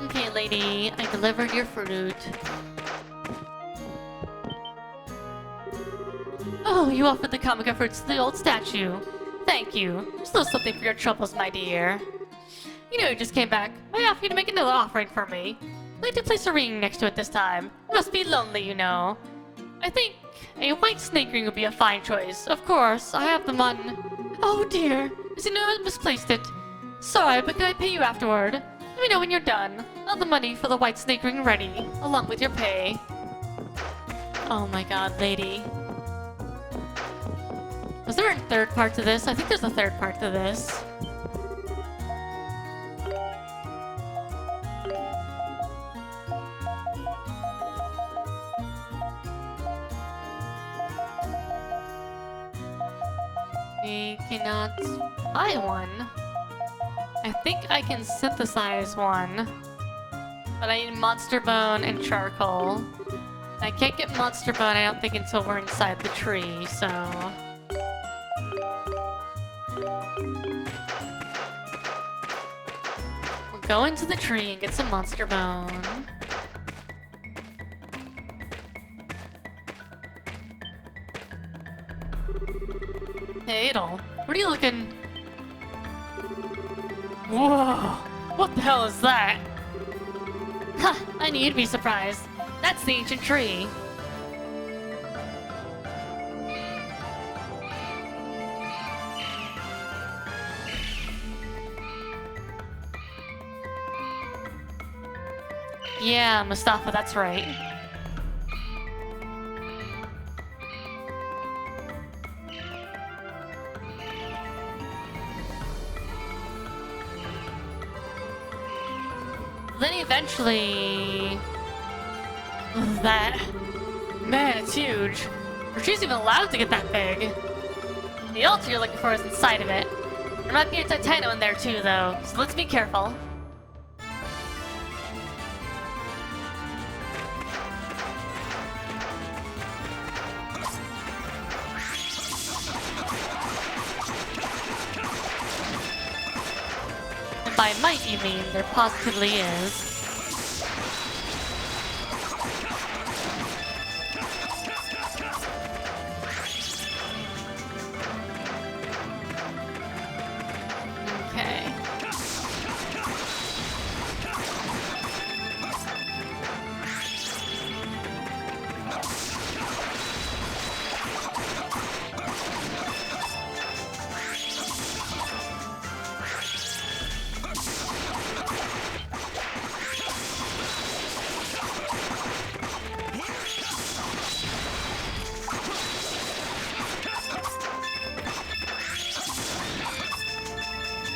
Okay, lady, I delivered your fruit. Oh, you offered the comic fruits to the old statue. Thank you. Still something for your troubles, my dear. You know, you just came back. I offered you to make another offering for me. I'd like to place a ring next to it this time. It must be lonely, you know. I think a white snake ring would be a fine choice. Of course, I have them on... Oh dear, as you know, I misplaced it. Sorry, but can I pay you afterward? Let me know when you're done. I'll have the money for the white snake ring ready, along with your pay. Oh my god, lady. Was there a third part to this? I think there's a third part to this. We cannot buy one. I think I can synthesize one. But I need monster bone and charcoal. I can't get monster bone, I don't think, until we're inside the tree, so... We'll go into the tree and get some monster bone. Hey, Adol, what are you looking... Whoa! What the hell is that? Ha! I knew you'd be surprised. That's the ancient tree. Yeah, Mustafa, that's right. Then eventually... That... Man, it's huge. Or she's even allowed to get that big. The altar you're looking for is inside of it. There might be a Titano in there too, though, so let's be careful. And by might, you mean there positively is. Okay.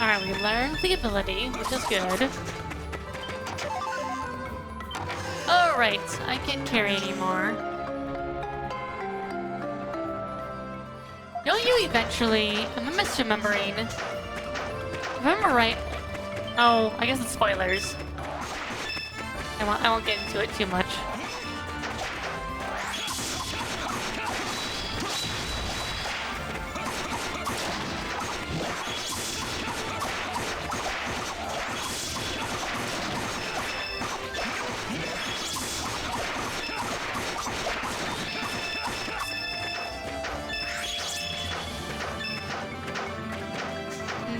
Alright, we learned the ability, which is good. Alright, I can't carry anymore. Don't you eventually... I'm misremembering. If I remember right... Oh, I guess it's spoilers. I won't get into it too much.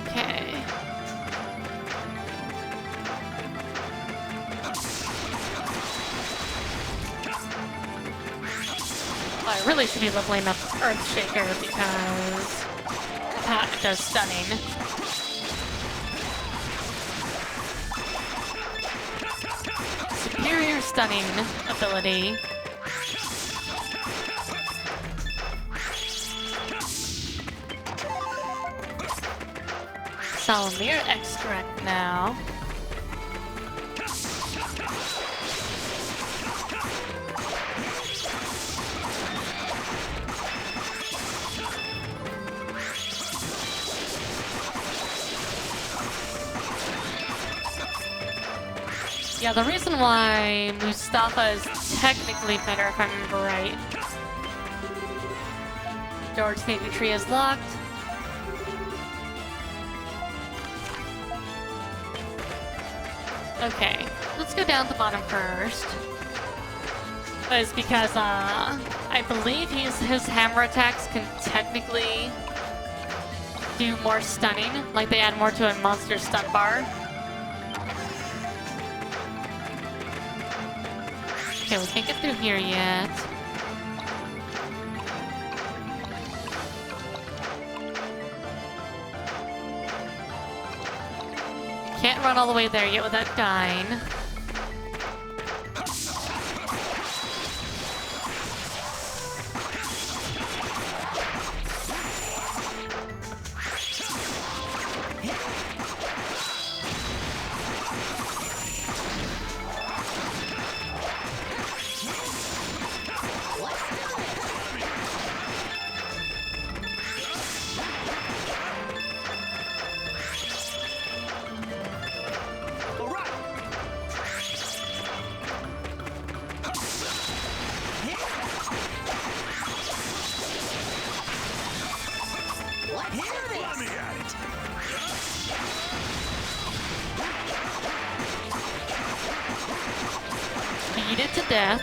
Okay. Well, I really should be leveling up Earthshaker because that does stunning. Superior stunning ability. Salamir extract now. Yeah, the reason why Mustafa is technically better, if I remember right. George's Navy tree is locked. Okay, let's go down to the bottom first. It's because, I believe his hammer attacks can technically do more stunning, like they add more to a monster's stun bar. Okay, we can't get through here yet. Can't run all the way there yet without dying. Let me at it. Beat it to death.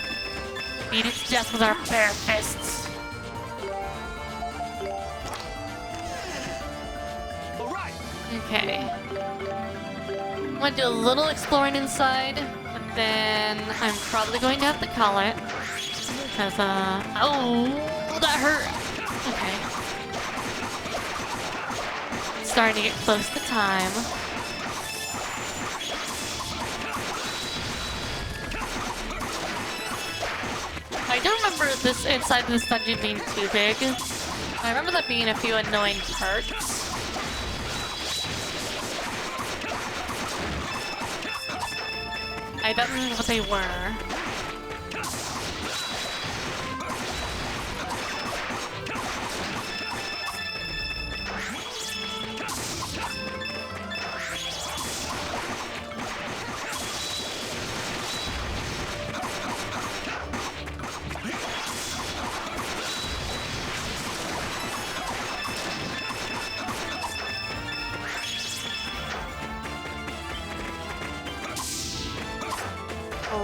Beat it to death with our bare fists. All right. Okay. I'm gonna do a little exploring inside, but then I'm probably going to have to call it. Because, oh, that hurt. Okay. It's starting to get close to time. I don't remember this inside this dungeon being too big. I remember there being a few annoying parts. I don't remember what they were.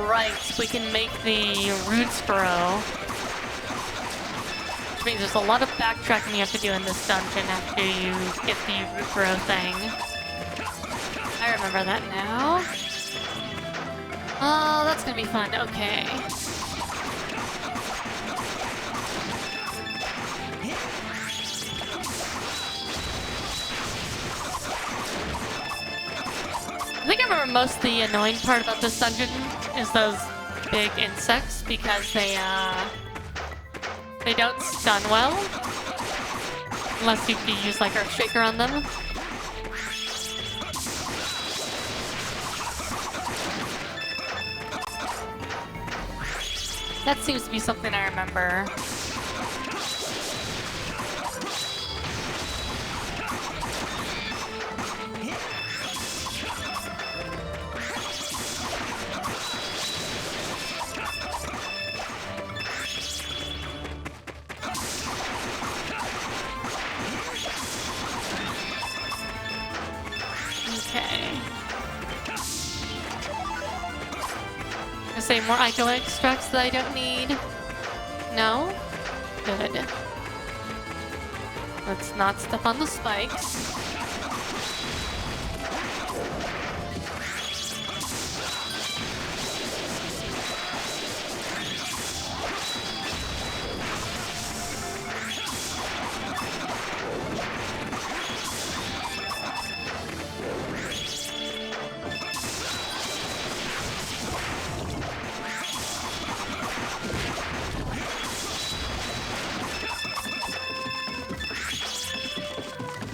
Right, we can make the roots grow. Which means there's a lot of backtracking you have to do in this dungeon after you get the root grow thing. I remember that now. Oh, that's gonna be fun. Okay. I think I remember most of the annoying part about this dungeon is those big insects because they don't stun well unless you use like Earthshaker on them. That seems to be something I remember. Say more Ico extracts that I don't need. No? Good. Let's not step on the spikes.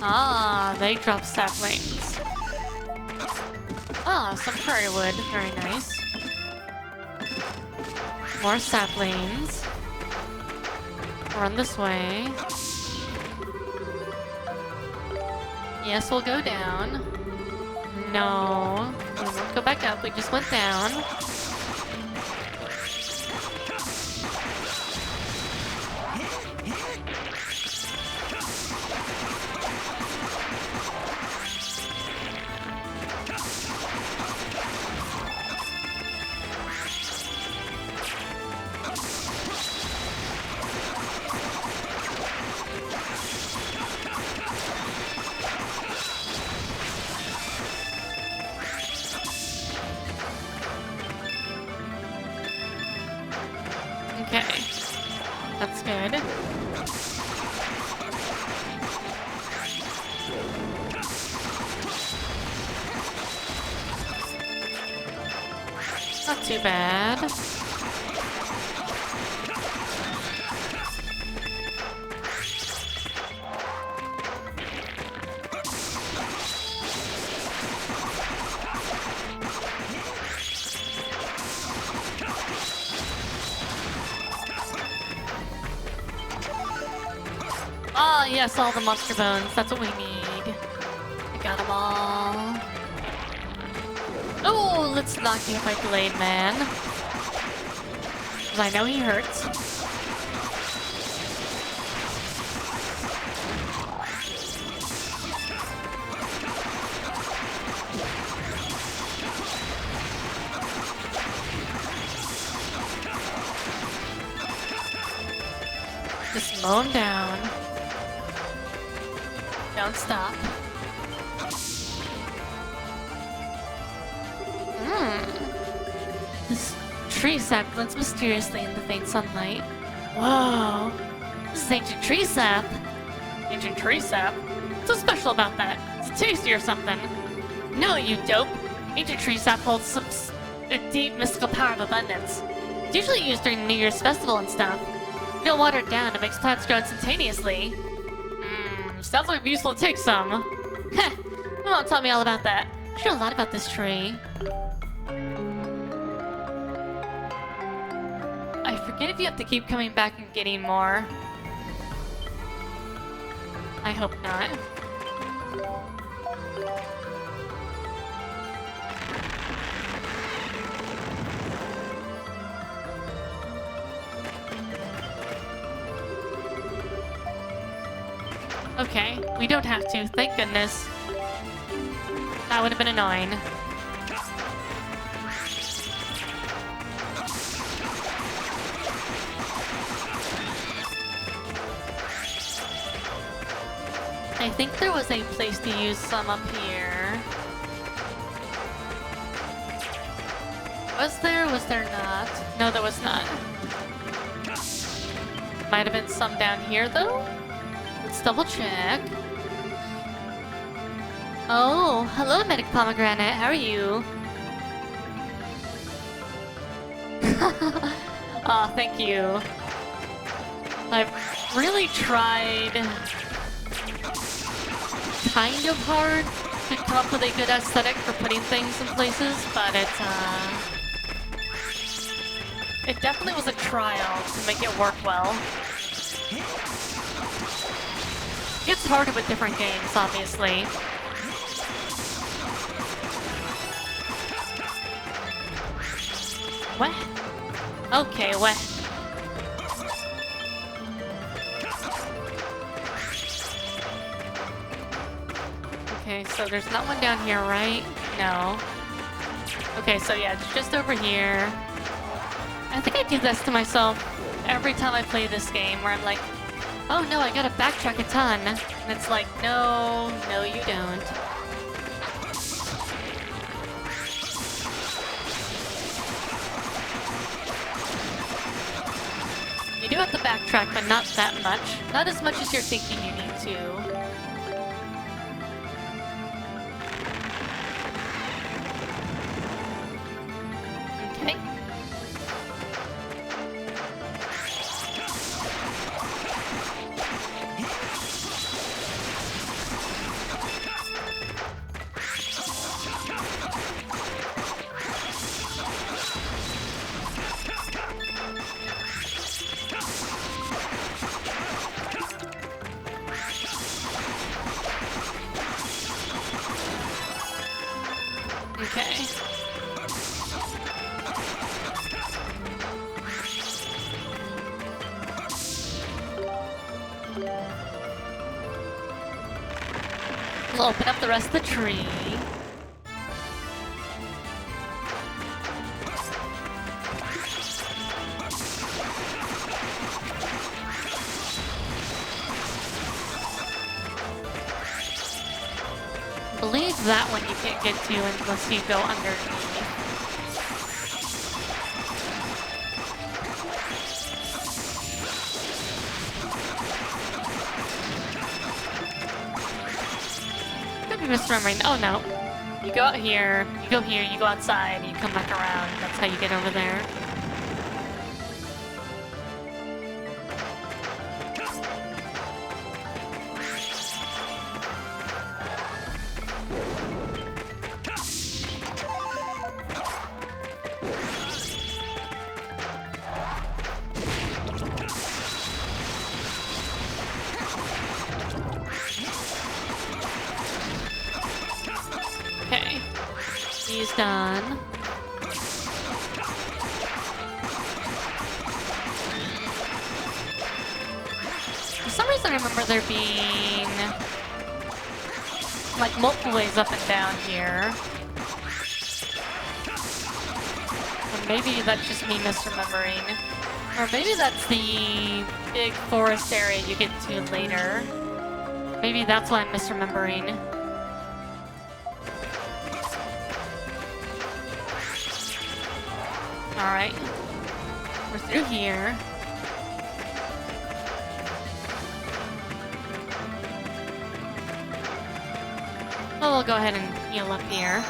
Ah, they drop saplings. Ah, some prairie wood. Very nice. More saplings. Run this way. Yes, we'll go down. No. We won't go back up. We just went down. Okay, that's good. Not too bad. Ah, yes, all the monster bones. That's what we need. I got them all. Oh, let's not get my blade man. Because I know he hurts. Just mow him down. Don't stop. This tree sap glints mysteriously in the faint sunlight. Whoa! This is ancient tree sap! Ancient tree sap? What's so special about that? Is it tasty or something? No, you dope! Ancient tree sap holds a deep mystical power of abundance. It's usually used during New Year's festival and stuff. You don't water it down, it makes plants grow instantaneously. Sounds like it'd be useful to take some. Heh! My mom taught me all about that. She knew a lot about this tree. I forget if you have to keep coming back and getting more. I hope not. Okay, we don't have to, thank goodness. That would have been annoying. I think there was a place to use some up here. Was there? Was there not? No, there was not. Might have been some down here, though? Let's double check. Oh, hello, Medic Pomegranate. How are you? Aw, thank you. I've really tried kind of hard to come up with a good aesthetic for putting things in places, but it definitely was a trial to make it work well. It gets harder with different games, obviously. What? Okay, what? Okay, so there's not one down here, right? No. Okay, so yeah, it's just over here. I think I do this to myself every time I play this game, where I'm like, oh no, I gotta backtrack a ton. And it's like, no, you don't. You do have to backtrack, but not that much. Not as much as you're thinking you need to. Okay. Okay. We'll open up the rest of the tree. I believe that one you can't get to unless you go underneath. Could be misremembering. Oh no. You go out here, you go here, you go outside, and you come back around. That's how you get over there. Okay, he's done. For some reason I remember there being like multiple ways up and down here. Or maybe that's just me misremembering. Or maybe that's the big forest area you get to later. Maybe that's why I'm misremembering. Alright. We're through here. Well, we'll go ahead and heal up here.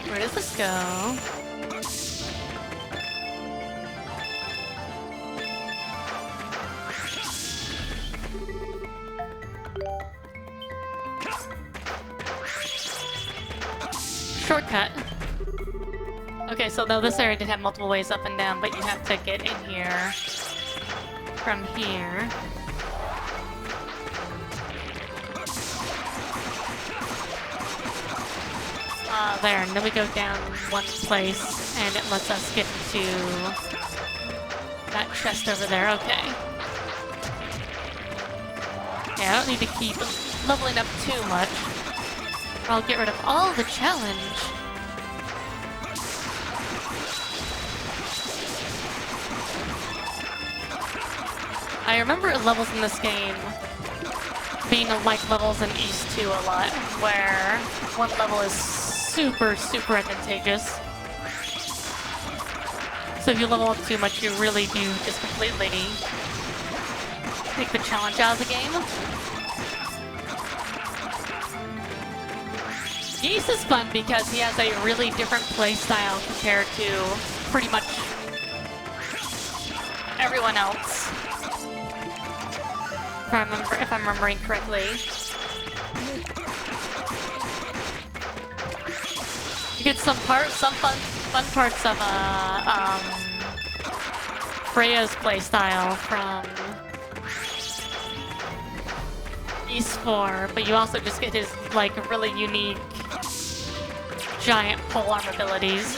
Where does this go? Shortcut. Okay, so though this area did have multiple ways up and down, but you have to get in here from here. There, and then we go down one place, and it lets us get to that chest over there. Okay. Yeah, I don't need to keep leveling up too much. I'll get rid of all the challenge. I remember levels in this game being like levels in East 2 a lot, where one level is super advantageous. So if you level up too much, you really do just completely take the challenge out of the game. Geese is fun because he has a really different playstyle compared to pretty much everyone else. If I'm remembering correctly. You get some fun parts of Freya's playstyle from East 4, but you also just get his like really unique giant polearm abilities.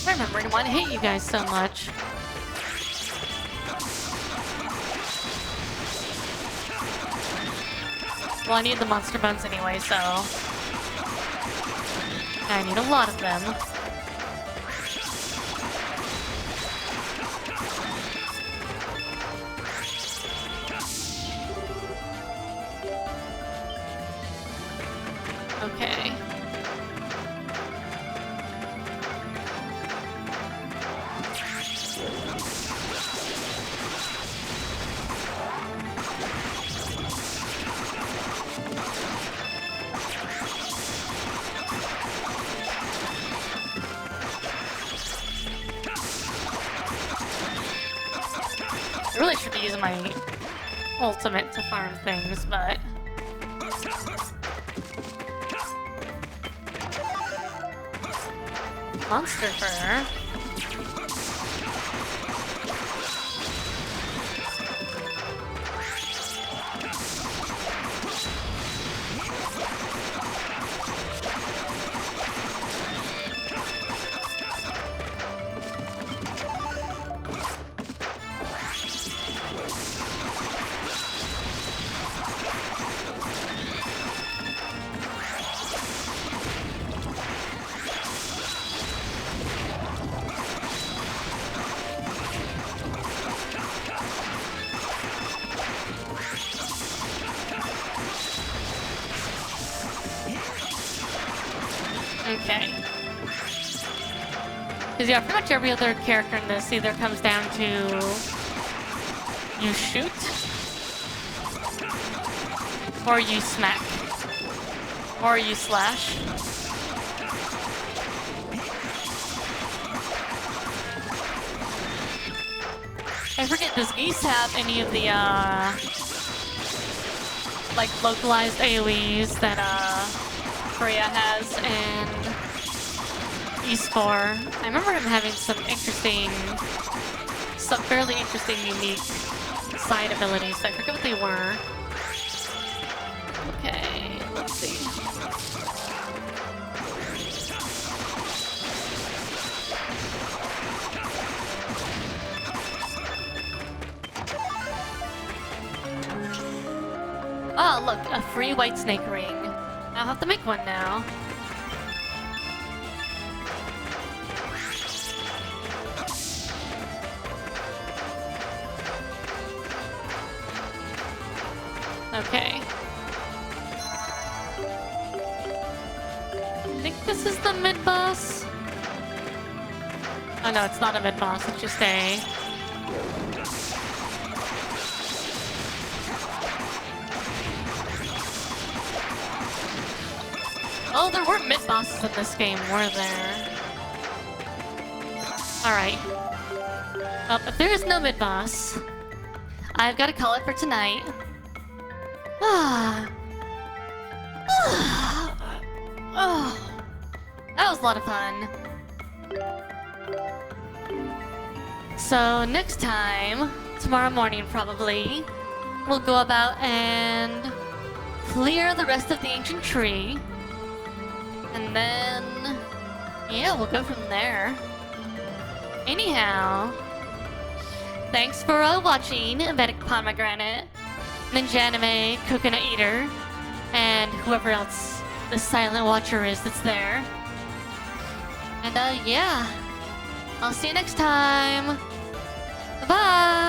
I remember why I hate you guys so much. Well, I need the monster bones anyway, so I need a lot of them. Okay. I really should be using my ultimate to farm things, but monster fur. Okay. Because yeah, pretty much every other character in this either comes down to you shoot or you smack or you slash. I forget, does Geese have any of the like localized AoEs that Freya has in East 4? I remember him having some fairly interesting, unique side abilities, but I forget what they were. Okay, let's see. Oh, look, a free white snake ring. I'll have to make one now. Okay. I think this is the mid-boss. Oh no, it's not a mid-boss, it's just a... Oh, there were mid-bosses in this game, were there? Alright. Well, if there is no mid-boss, I've got to call it for tonight. That was a lot of fun. So next time, tomorrow morning probably, we'll go about and clear the rest of the ancient tree. And then, yeah, we'll go from there. Anyhow, thanks for watching Vedic Pomegranate, Ninja Anime, Coconut Eater, and whoever else the silent watcher is that's there. And yeah, I'll see you next time. Bye!